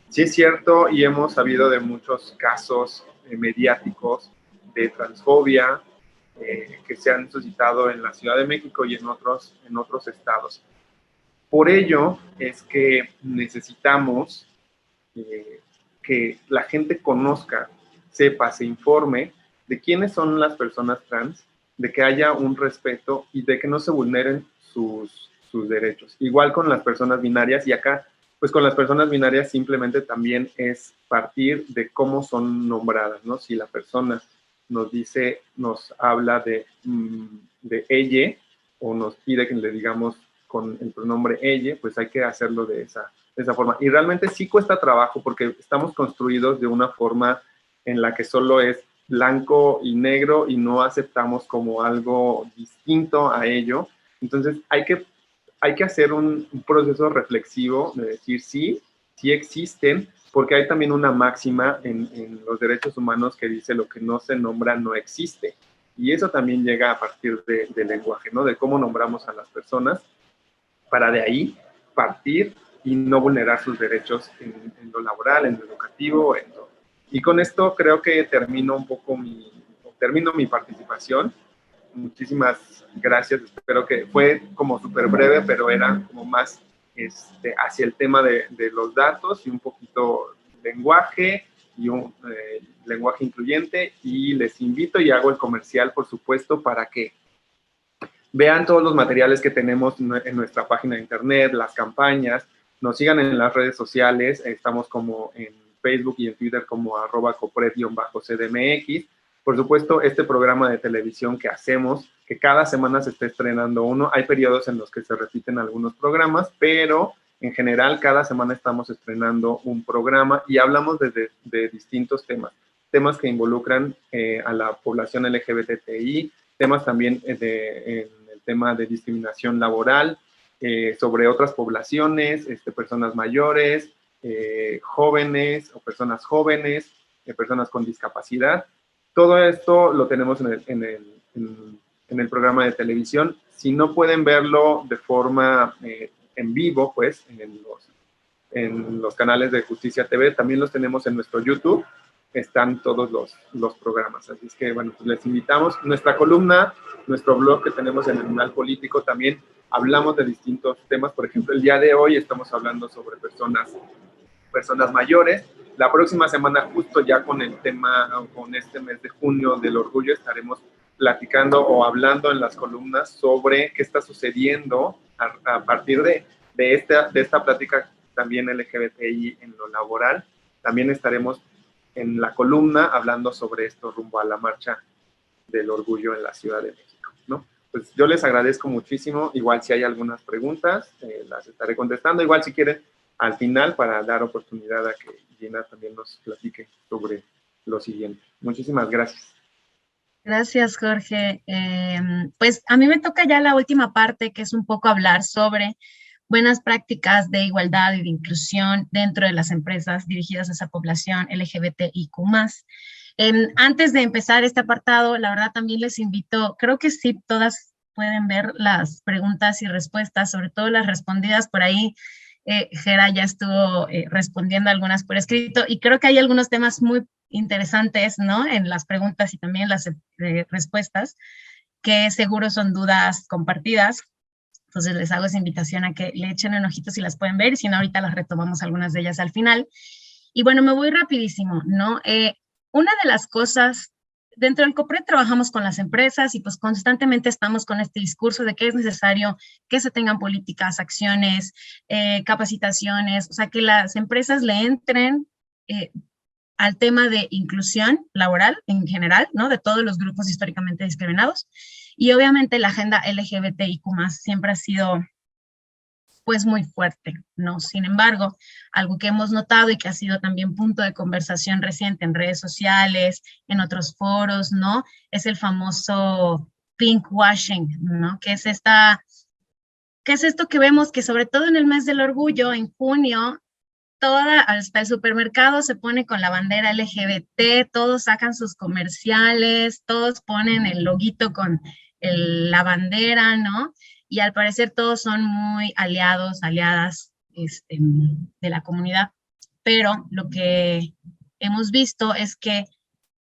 Sí es cierto, y hemos sabido de muchos casos mediáticos de transfobia que se han suscitado en la Ciudad de México y en otros estados. Por ello es que necesitamos que la gente conozca, sepa, se informe de quiénes son las personas trans, de que haya un respeto y de que no se vulneren sus derechos. Igual con las personas binarias, y acá, pues con las personas binarias simplemente también es partir de cómo son nombradas, ¿no? Si la persona nos habla de ella, o nos pide que le digamos con el pronombre ella, pues hay que hacerlo de esa forma. Y realmente sí cuesta trabajo porque estamos construidos de una forma en la que solo es blanco y negro y no aceptamos como algo distinto a ello. Entonces hay que hacer un proceso reflexivo de decir sí existen, porque hay también una máxima en los derechos humanos que dice lo que no se nombra no existe. Y eso también llega a partir del lenguaje, ¿no? De cómo nombramos a las personas, para de ahí partir y no vulnerar sus derechos en lo laboral, en lo educativo, en todo. Y con esto creo que termino mi participación. Muchísimas gracias. Espero que fue como súper breve, pero era como más hacia el tema de los datos y un poquito lenguaje y un lenguaje incluyente. Y les invito y hago el comercial, por supuesto, para que vean todos los materiales que tenemos en nuestra página de internet, las campañas, nos sigan en las redes sociales, estamos como en Facebook y en Twitter como @copred_cdmx. Por supuesto, este programa de televisión que hacemos, que cada semana se está estrenando uno, hay periodos en los que se repiten algunos programas, pero en general cada semana estamos estrenando un programa y hablamos de distintos temas que involucran a la población LGBTI, temas también en el tema de discriminación laboral, sobre otras poblaciones, personas mayores, jóvenes o personas jóvenes, personas con discapacidad. Todo esto lo tenemos en el programa de televisión. Si no pueden verlo de forma en vivo, pues en los canales de Justicia TV, también los tenemos en nuestro YouTube. Están todos los programas. Así es que, bueno, pues les invitamos. Nuestra columna, nuestro blog que tenemos en Animal Político, también hablamos de distintos temas. Por ejemplo, el día de hoy estamos hablando sobre personas mayores. La próxima semana, justo ya con el tema, con este mes de junio del orgullo, estaremos platicando o hablando en las columnas sobre qué está sucediendo a partir de esta plática también LGBTI en lo laboral. También estaremos en la columna hablando sobre esto rumbo a la marcha del orgullo en la Ciudad de México, ¿no? Pues yo les agradezco muchísimo. Igual si hay algunas preguntas, las estaré contestando. Igual si quieren, al final, para dar oportunidad a que Gina también nos platique sobre lo siguiente. Muchísimas gracias. Gracias, Jorge. Pues a mí me toca ya la última parte, que es un poco hablar sobre buenas prácticas de igualdad y de inclusión dentro de las empresas dirigidas a esa población LGBTIQ+. Antes de empezar este apartado, la verdad también les invito, creo que sí, todas pueden ver las preguntas y respuestas, sobre todo las respondidas por ahí. Gera ya estuvo respondiendo algunas por escrito y creo que hay algunos temas muy interesantes, ¿no? En las preguntas y también las respuestas, que seguro son dudas compartidas. Entonces les hago esa invitación a que le echen un ojito si las pueden ver, y si no, ahorita las retomamos algunas de ellas al final. Y bueno, me voy rapidísimo, ¿no? Una de las cosas, dentro del COPRED trabajamos con las empresas y pues constantemente estamos con este discurso de que es necesario que se tengan políticas, acciones, capacitaciones, o sea, que las empresas le entren al tema de inclusión laboral en general, ¿no? De todos los grupos históricamente discriminados. Y obviamente la agenda LGBTIQ+ siempre ha sido pues muy fuerte, ¿no? Sin embargo, algo que hemos notado y que ha sido también punto de conversación reciente en redes sociales, en otros foros, ¿no? Es el famoso pinkwashing, ¿no? ¿Qué es esto que vemos que sobre todo en el mes del orgullo, en junio, hasta el supermercado se pone con la bandera LGBT, todos sacan sus comerciales, todos ponen el loguito con la bandera, ¿no? Y al parecer todos son muy aliadas de la comunidad. Pero lo que hemos visto es que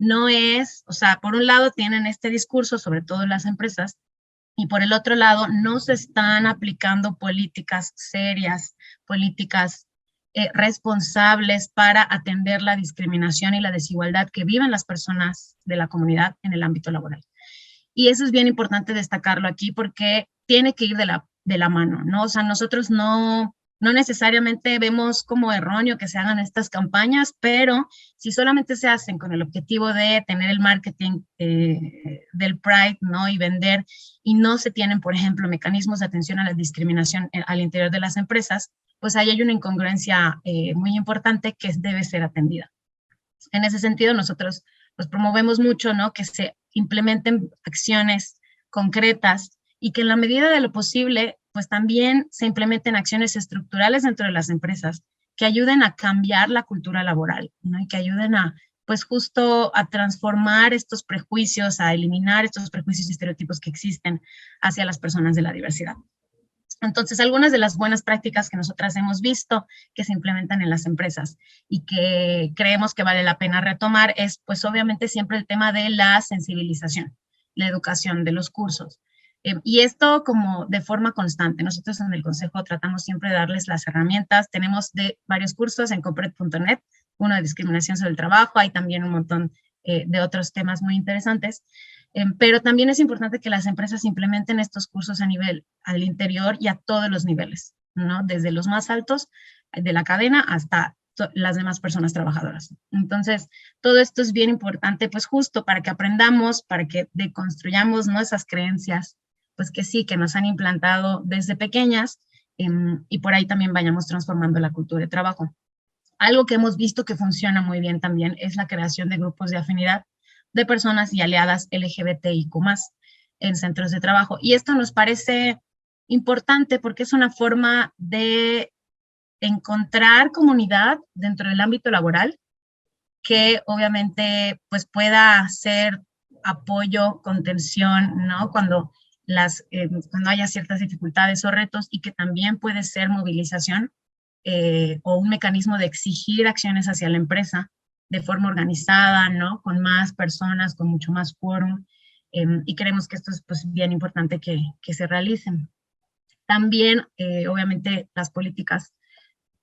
no es, o sea, por un lado tienen este discurso, sobre todo las empresas, y por el otro lado no se están aplicando políticas serias, políticas responsables para atender la discriminación y la desigualdad que viven las personas de la comunidad en el ámbito laboral. Y eso es bien importante destacarlo aquí porque tiene que ir de la mano, ¿no? O sea, nosotros no necesariamente vemos como erróneo que se hagan estas campañas, pero si solamente se hacen con el objetivo de tener el marketing del Pride, ¿no? Y vender, y no se tienen, por ejemplo, mecanismos de atención a la discriminación al interior de las empresas, pues ahí hay una incongruencia muy importante que debe ser atendida. En ese sentido, nosotros pues promovemos mucho, ¿no? Que se implementen acciones concretas y que en la medida de lo posible, pues también se implementen acciones estructurales dentro de las empresas que ayuden a cambiar la cultura laboral, ¿no? Y que ayuden a pues justo a transformar estos prejuicios, a eliminar estos prejuicios y estereotipos que existen hacia las personas de la diversidad. Entonces, algunas de las buenas prácticas que nosotras hemos visto que se implementan en las empresas y que creemos que vale la pena retomar es, pues obviamente siempre el tema de la sensibilización, la educación de los cursos. Y esto como de forma constante. Nosotros en el Consejo tratamos siempre de darles las herramientas. Tenemos de varios cursos en compred.net, uno de discriminación sobre el trabajo, hay también un montón de otros temas muy interesantes. Pero también es importante que las empresas implementen estos cursos a nivel, al interior y a todos los niveles, ¿no? Desde los más altos de la cadena hasta las demás personas trabajadoras. Entonces, todo esto es bien importante, pues justo para que aprendamos, para que deconstruyamos, ¿no? Esas creencias, pues que sí, que nos han implantado desde pequeñas, y por ahí también vayamos transformando la cultura de trabajo. Algo que hemos visto que funciona muy bien también es la creación de grupos de afinidad de personas y aliadas LGBTIQ+ en centros de trabajo. Y esto nos parece importante porque es una forma de encontrar comunidad dentro del ámbito laboral que obviamente pues pueda ser apoyo, contención, ¿no? Cuando haya ciertas dificultades o retos, y que también puede ser movilización o un mecanismo de exigir acciones hacia la empresa de forma organizada, ¿no? Con más personas, con mucho más quórum, y creemos que esto es pues, bien importante que se realicen. También, obviamente, las políticas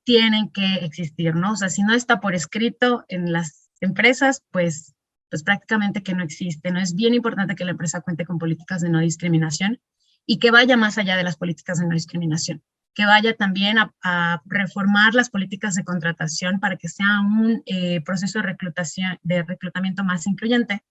tienen que existir, ¿no? O sea, si no está por escrito en las empresas, pues prácticamente que no existe, ¿no? Es bien importante que la empresa cuente con políticas de no discriminación y que vaya más allá de las políticas de no discriminación, que vaya también a reformar las políticas de contratación para que sea un proceso de reclutamiento más incluyente,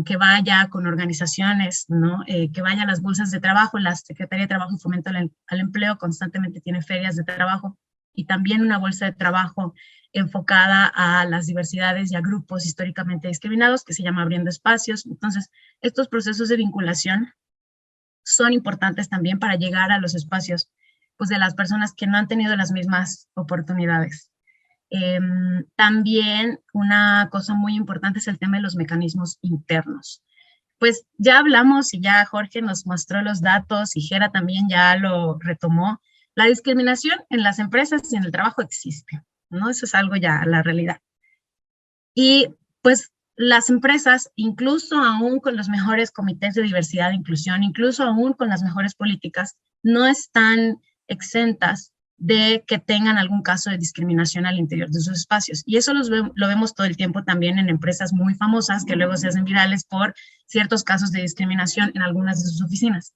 que vaya con organizaciones, ¿no? Que vaya a las bolsas de trabajo. La Secretaría de Trabajo y Fomento al Empleo constantemente tiene ferias de trabajo y también una bolsa de trabajo enfocada a las diversidades y a grupos históricamente discriminados, que se llama Abriendo Espacios. Entonces, estos procesos de vinculación son importantes también para llegar a los espacios pues, de las personas que no han tenido las mismas oportunidades. También una cosa muy importante es el tema de los mecanismos internos. Pues ya hablamos y ya Jorge nos mostró los datos y Jera también ya lo retomó. La discriminación en las empresas y en el trabajo existe, ¿no? Eso es algo ya la realidad. Y pues las empresas, incluso aún con los mejores comités de diversidad e inclusión, incluso aún con las mejores políticas, no están exentas de que tengan algún caso de discriminación al interior de sus espacios. Y eso lo vemos todo el tiempo también en empresas muy famosas que luego se hacen virales por ciertos casos de discriminación en algunas de sus oficinas.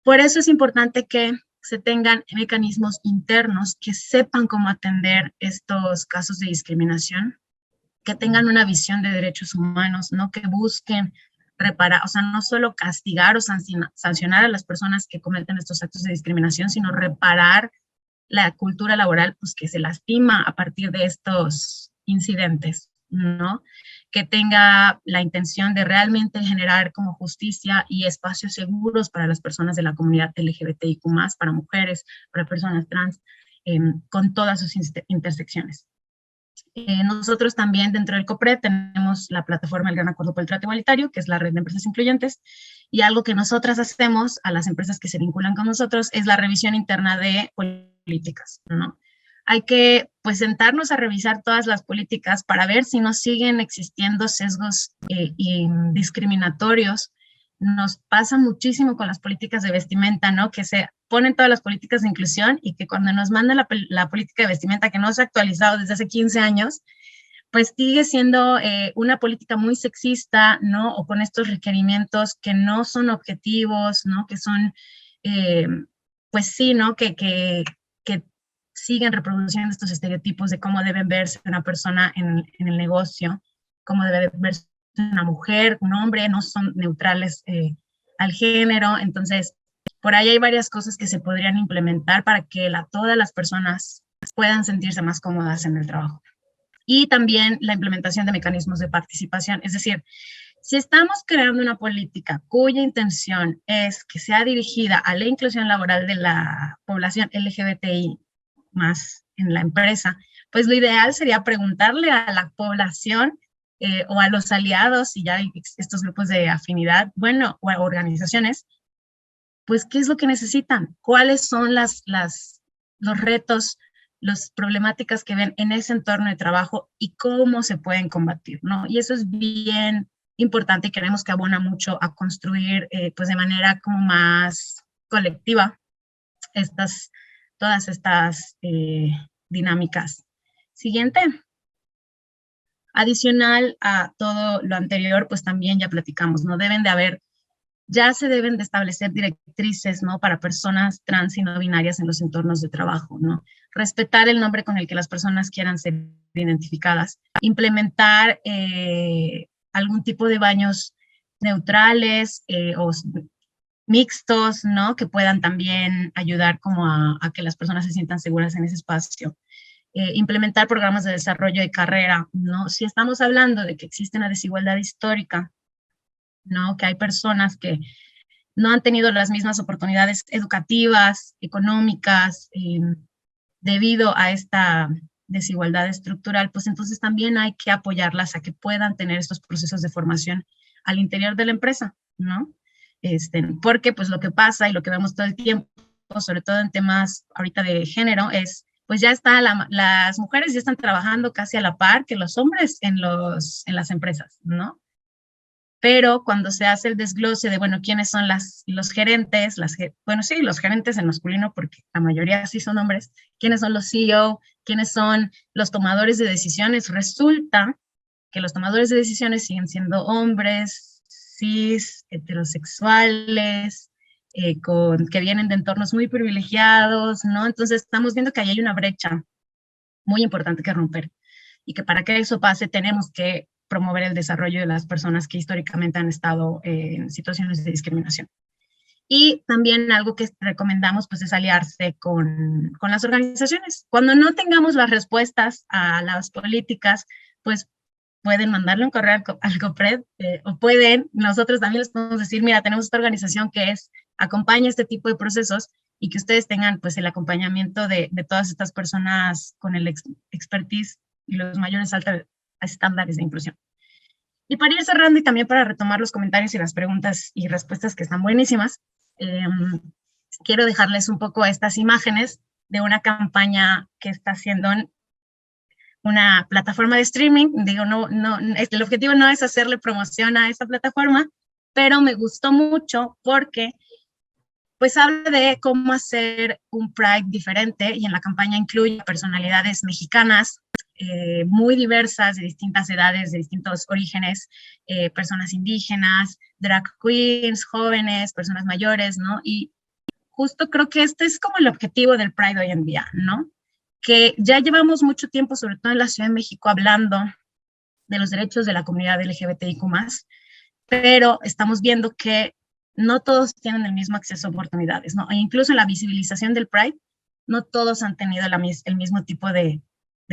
Por eso es importante que se tengan mecanismos internos que sepan cómo atender estos casos de discriminación, que tengan una visión de derechos humanos, ¿no? Que busquen reparar, o sea, no solo castigar o sancionar a las personas que cometen estos actos de discriminación, sino reparar la cultura laboral, pues que se lastima a partir de estos incidentes, ¿no? Que tenga la intención de realmente generar como justicia y espacios seguros para las personas de la comunidad LGBTIQ+, para mujeres, para personas trans, con todas sus intersecciones. Nosotros también dentro del COPRED tenemos la plataforma El Gran Acuerdo por el Trato Igualitario, que es la red de empresas incluyentes, y algo que nosotras hacemos a las empresas que se vinculan con nosotros es la revisión interna de políticas, ¿no? Hay que pues sentarnos a revisar todas las políticas para ver si no siguen existiendo sesgos discriminatorios. Nos pasa muchísimo con las políticas de vestimenta, ¿no? Que se ponen todas las políticas de inclusión y que cuando nos mandan la política de vestimenta que no se ha actualizado desde hace 15 años, pues sigue siendo una política muy sexista, ¿no? O con estos requerimientos que no son objetivos, ¿no? Que son, pues sí, ¿no? Que siguen reproduciendo estos estereotipos de cómo deben verse una persona en el negocio, cómo debe verse una mujer, un hombre, no son neutrales al género. Entonces, por ahí hay varias cosas que se podrían implementar para que todas las personas puedan sentirse más cómodas en el trabajo. Y también la implementación de mecanismos de participación, es decir, si estamos creando una política cuya intención es que sea dirigida a la inclusión laboral de la población LGBTI, más en la empresa, pues lo ideal sería preguntarle a la población o a los aliados, si ya hay estos grupos de afinidad, bueno, o a organizaciones, pues qué es lo que necesitan, cuáles son los retos, las problemáticas que ven en ese entorno de trabajo y cómo se pueden combatir, ¿no? Y eso es bien importante y creemos que abona mucho a construir, pues de manera como más colectiva, todas estas dinámicas. Siguiente. Adicional a todo lo anterior, pues también ya platicamos, ¿no? Ya se deben de establecer directrices, ¿no? Para personas trans y no binarias en los entornos de trabajo, ¿no? Respetar el nombre con el que las personas quieran ser identificadas. Implementar algún tipo de baños neutrales o mixtos, ¿no? Que puedan también ayudar como a que las personas se sientan seguras en ese espacio. Implementar programas de desarrollo de carrera, ¿no? Si estamos hablando de que existe una desigualdad histórica, ¿no? Que hay personas que no han tenido las mismas oportunidades educativas, económicas, debido a esta desigualdad estructural, pues entonces también hay que apoyarlas a que puedan tener estos procesos de formación al interior de la empresa, ¿no? Porque pues lo que pasa y lo que vemos todo el tiempo, sobre todo en temas ahorita de género, es pues ya está, las mujeres ya están trabajando casi a la par que los hombres en las empresas, ¿no? Pero cuando se hace el desglose de, bueno, quiénes son los gerentes, bueno, sí, los gerentes en masculino, porque la mayoría sí son hombres, quiénes son los CEO, quiénes son los tomadores de decisiones, resulta que los tomadores de decisiones siguen siendo hombres, cis, heterosexuales, que vienen de entornos muy privilegiados, ¿no? Entonces estamos viendo que ahí hay una brecha muy importante que romper y que para que eso pase tenemos que promover el desarrollo de las personas que históricamente han estado en situaciones de discriminación. Y también algo que recomendamos pues es aliarse con las organizaciones. Cuando no tengamos las respuestas a las políticas, pues pueden mandarle un correo al COPRED o nosotros también les podemos decir, mira, tenemos esta organización que acompaña este tipo de procesos y que ustedes tengan pues el acompañamiento de todas estas personas con el expertise y los mayores estándares de inclusión. Y para ir cerrando y también para retomar los comentarios y las preguntas y respuestas que están buenísimas, quiero dejarles un poco estas imágenes de una campaña que está haciendo una plataforma de streaming. Digo, el objetivo no es hacerle promoción a esta plataforma, pero me gustó mucho porque pues habla de cómo hacer un Pride diferente y en la campaña incluye personalidades mexicanas muy diversas, de distintas edades, de distintos orígenes, personas indígenas, drag queens, jóvenes, personas mayores, ¿no? Y justo creo que este es como el objetivo del Pride hoy en día, ¿no? Que ya llevamos mucho tiempo, sobre todo en la Ciudad de México, hablando de los derechos de la comunidad LGBTIQ+, pero estamos viendo que no todos tienen el mismo acceso a oportunidades, ¿no? E incluso en la visibilización del Pride, no todos han tenido el mismo tipo de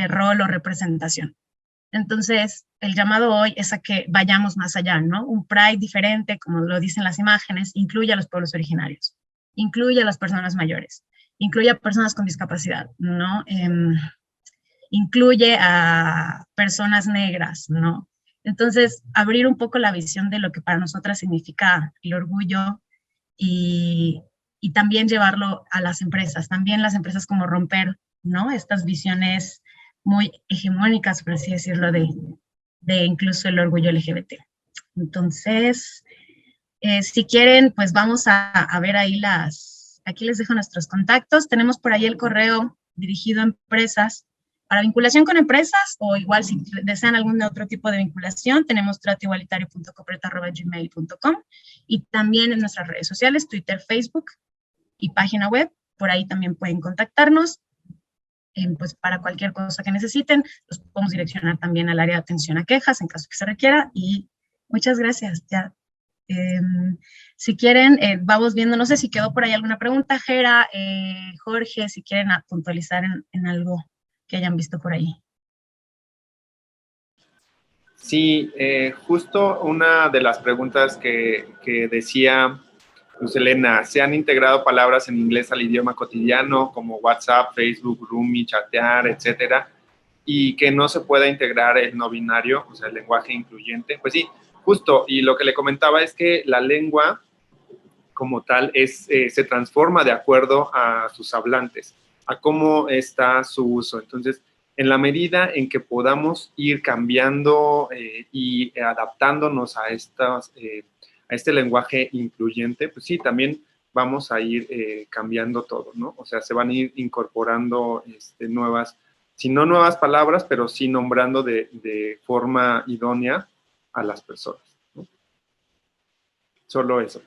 rol o representación. Entonces, el llamado hoy es a que vayamos más allá, ¿no? Un Pride diferente, como lo dicen las imágenes, incluye a los pueblos originarios, incluye a las personas mayores, incluye a personas con discapacidad, ¿no? Incluye a personas negras, ¿no? Entonces, abrir un poco la visión de lo que para nosotras significa el orgullo y también llevarlo a las empresas, también las empresas como romper, ¿no? Estas visiones muy hegemónicas, por así decirlo, de incluso el orgullo LGBT. Entonces, si quieren, pues vamos a ver ahí aquí les dejo nuestros contactos. Tenemos por ahí el correo dirigido a empresas, para vinculación con empresas, o igual si desean algún otro tipo de vinculación, tenemos tratoigualitario.copret@gmail.com y también en nuestras redes sociales, Twitter, Facebook y página web, por ahí también pueden contactarnos. Pues para cualquier cosa que necesiten, los podemos direccionar también al área de atención a quejas en caso que se requiera y muchas gracias. Ya, si quieren, vamos viendo, no sé si quedó por ahí alguna pregunta, Jera, Jorge, si quieren puntualizar en algo que hayan visto por ahí. Sí, justo una de las preguntas que decía Luz Elena, se han integrado palabras en inglés al idioma cotidiano como WhatsApp, Facebook, Rumi, chatear, etcétera, y que no se pueda integrar el no binario, o sea, el lenguaje incluyente. Pues sí, justo, y lo que le comentaba es que la lengua como tal se transforma de acuerdo a sus hablantes, a cómo está su uso. Entonces, en la medida en que podamos ir cambiando y adaptándonos a este lenguaje incluyente, pues sí, también vamos a ir cambiando todo, ¿no? O sea, se van a ir incorporando nuevas, si no nuevas palabras, pero sí nombrando de forma idónea a las personas, ¿no? Solo eso.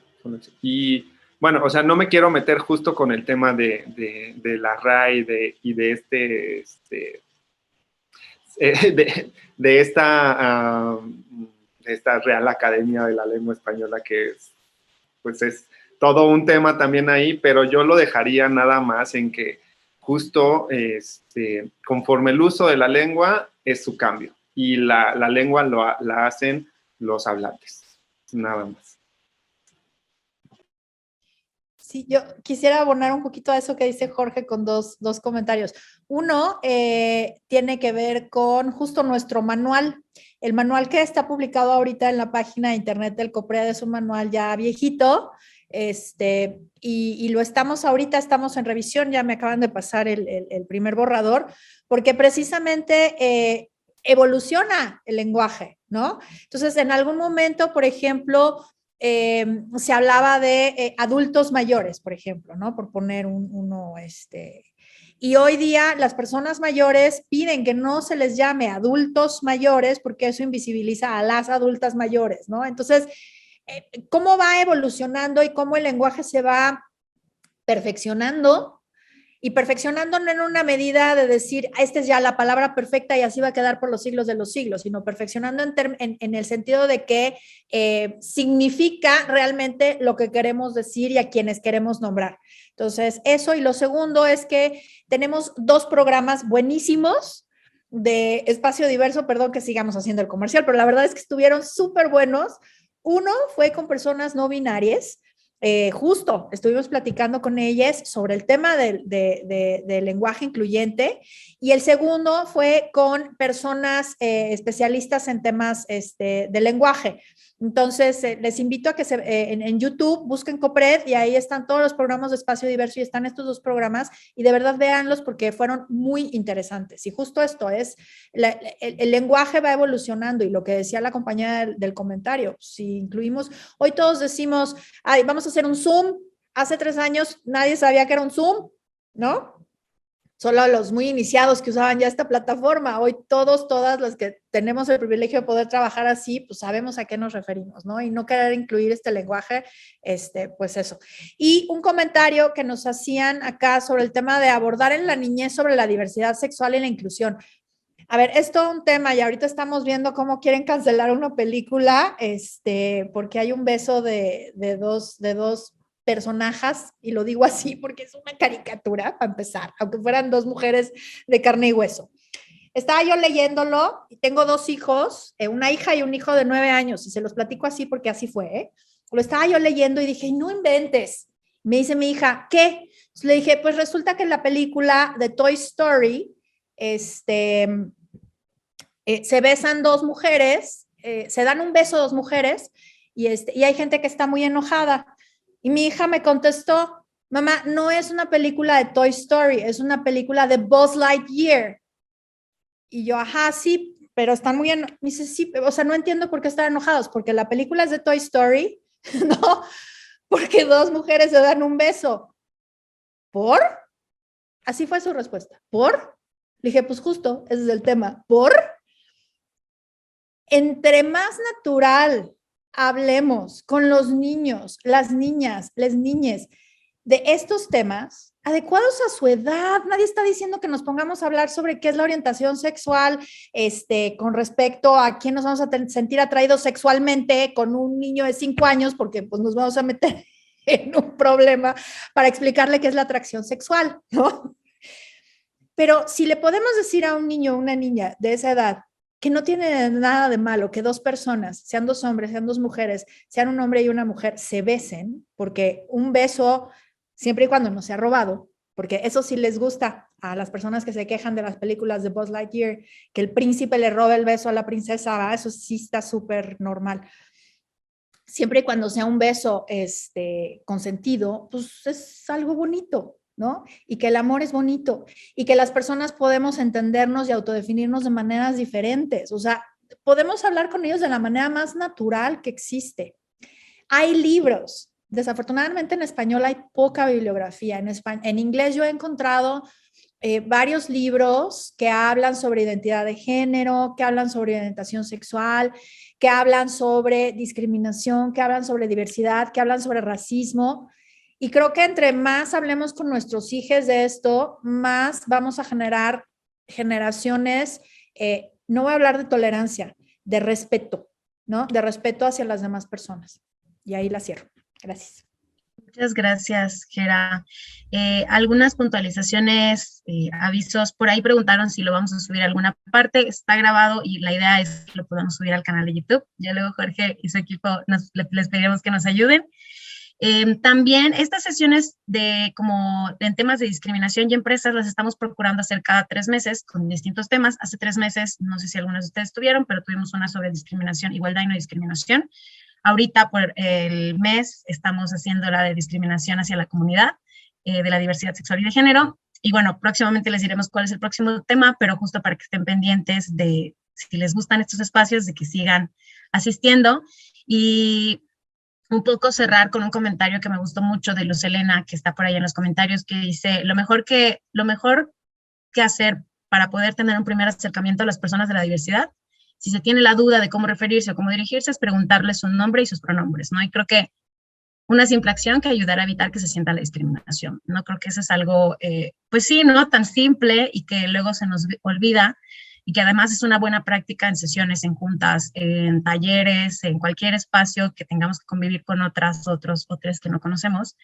Y bueno, o sea, no me quiero meter justo con el tema de la RAE y de esta Real Academia de la Lengua Española, que pues es todo un tema también ahí, pero yo lo dejaría nada más en que justo conforme el uso de la lengua es su cambio, y la lengua la hacen los hablantes, nada más. Sí, yo quisiera abonar un poquito a eso que dice Jorge con dos comentarios. Uno tiene que ver con justo nuestro manual. El manual que está publicado ahorita en la página de internet del COPRED es un manual ya viejito, y lo estamos en revisión, ya me acaban de pasar el primer borrador, porque precisamente evoluciona el lenguaje, ¿no? Entonces, en algún momento, por ejemplo, se hablaba de adultos mayores, por ejemplo, ¿no? Por poner uno, y hoy día las personas mayores piden que no se les llame adultos mayores porque eso invisibiliza a las adultas mayores, ¿no? Entonces, ¿cómo va evolucionando y cómo el lenguaje se va perfeccionando? Y perfeccionando no en una medida de decir, esta es ya la palabra perfecta y así va a quedar por los siglos de los siglos, sino perfeccionando en el sentido de que significa realmente lo que queremos decir y a quienes queremos nombrar. Entonces, eso. Y lo segundo es que tenemos 2 programas buenísimos de Espacio Diverso, perdón que sigamos haciendo el comercial, pero la verdad es que estuvieron súper buenos. Uno fue con personas no binarias. Justo estuvimos platicando con ellas sobre el tema del lenguaje incluyente, y el segundo fue con personas especialistas en temas de lenguaje. Entonces, les invito a que en YouTube busquen COPRED y ahí están todos los programas de Espacio Diverso y están estos 2 programas, y de verdad véanlos porque fueron muy interesantes. Y justo esto es, el lenguaje va evolucionando, y lo que decía la compañera del comentario, si incluimos, hoy todos decimos, ay, vamos a hacer un Zoom. Hace 3 años nadie sabía que era un Zoom, ¿no? Solo los muy iniciados que usaban ya esta plataforma. Hoy todas las que tenemos el privilegio de poder trabajar así, pues sabemos a qué nos referimos, ¿no? Y no querer incluir este lenguaje, pues eso. Y un comentario que nos hacían acá sobre el tema de abordar en la niñez sobre la diversidad sexual y la inclusión. A ver, es todo un tema, y ahorita estamos viendo cómo quieren cancelar una película, porque hay un beso de dos personajes, y lo digo así porque es una caricatura, para empezar, aunque fueran 2 mujeres de carne y hueso. Estaba yo leyéndolo, y tengo 2 hijos, una hija y un hijo de 9 años, y se los platico así porque así fue, ¿eh? Lo estaba yo leyendo y dije, no inventes. Me dice mi hija, ¿qué? Entonces le dije, pues resulta que en la película de Toy Story, se besan 2 mujeres, se dan un beso 2 mujeres, y hay gente que está muy enojada. Y mi hija me contestó, mamá, no es una película de Toy Story, es una película de Buzz Lightyear. Y yo, ajá, sí, pero están muy enojados. Me dice, sí, o sea, no entiendo por qué están enojados, porque la película es de Toy Story, no, porque 2 mujeres se dan un beso. ¿Por? Así fue su respuesta. ¿Por? Le dije, pues justo, ese es el tema. ¿Por? Entre más natural hablemos con los niños, las niñas, las niñes de estos temas, adecuados a su edad. Nadie está diciendo que nos pongamos a hablar sobre qué es la orientación sexual, con respecto a quién nos vamos a sentir atraídos sexualmente con un niño de 5 años, porque pues nos vamos a meter en un problema para explicarle qué es la atracción sexual, ¿no? Pero si le podemos decir a un niño o una niña de esa edad, que no tiene nada de malo que dos personas, sean dos hombres, sean dos mujeres, sean un hombre y una mujer, se besen, porque un beso, siempre y cuando no sea robado, porque eso sí les gusta a las personas que se quejan de las películas de Buzz Lightyear, que el príncipe le roba el beso a la princesa, ¿verdad? Eso sí está súper normal. Siempre y cuando sea un beso consentido, pues es algo bonito, ¿no? Y que el amor es bonito y que las personas podemos entendernos y autodefinirnos de maneras diferentes. O sea, podemos hablar con ellos de la manera más natural que existe. Hay libros. Desafortunadamente en español hay poca bibliografía. En inglés yo he encontrado varios libros que hablan sobre identidad de género, que hablan sobre orientación sexual, que hablan sobre discriminación, que hablan sobre diversidad, que hablan sobre racismo. Y creo que entre más hablemos con nuestros hijos de esto, más vamos a generar generaciones, no voy a hablar de tolerancia, de respeto, ¿no? De respeto hacia las demás personas. Y ahí la cierro. Gracias. Muchas gracias, Gera. Algunas puntualizaciones, avisos. Por ahí preguntaron si lo vamos a subir a alguna parte. Está grabado y la idea es que lo podamos subir al canal de YouTube. Ya luego Jorge y su equipo les pediremos que nos ayuden. También estas sesiones en temas de discriminación y empresas las estamos procurando hacer cada 3 meses con distintos temas. Hace 3 meses, no sé si algunos de ustedes tuvieron, pero tuvimos una sobre discriminación, igualdad y no discriminación. Ahorita por el mes estamos haciendo la de discriminación hacia la comunidad de la diversidad sexual y de género. Y bueno, próximamente les diremos cuál es el próximo tema, pero justo para que estén pendientes de si les gustan estos espacios, de que sigan asistiendo. Y un poco cerrar con un comentario que me gustó mucho de Luz Helena, que está por ahí en los comentarios, que dice, lo mejor que hacer para poder tener un primer acercamiento a las personas de la diversidad, si se tiene la duda de cómo referirse o cómo dirigirse, es preguntarles su nombre y sus pronombres, ¿no? Y creo que una simple acción que ayudará a evitar que se sienta la discriminación, ¿no? Creo que eso es algo, pues sí, ¿no? Tan simple y que luego se nos olvida, y que además es una buena práctica en sesiones, en juntas, en talleres, en cualquier espacio que tengamos que convivir con otros que no conocemos,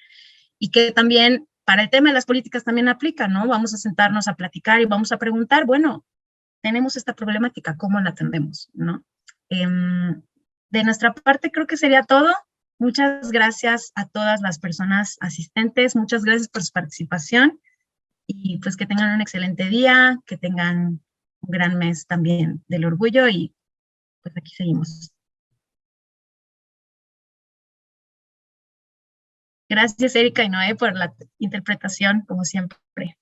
y que también para el tema de las políticas también aplica, ¿no? Vamos a sentarnos a platicar y vamos a preguntar, bueno, tenemos esta problemática, ¿cómo la atendemos, no? De nuestra parte creo que sería todo. Muchas gracias a todas las personas asistentes, muchas gracias por su participación y pues que tengan un excelente día, que tengan un gran mes también del orgullo y pues aquí seguimos. Gracias Erika y Noé por la interpretación, como siempre.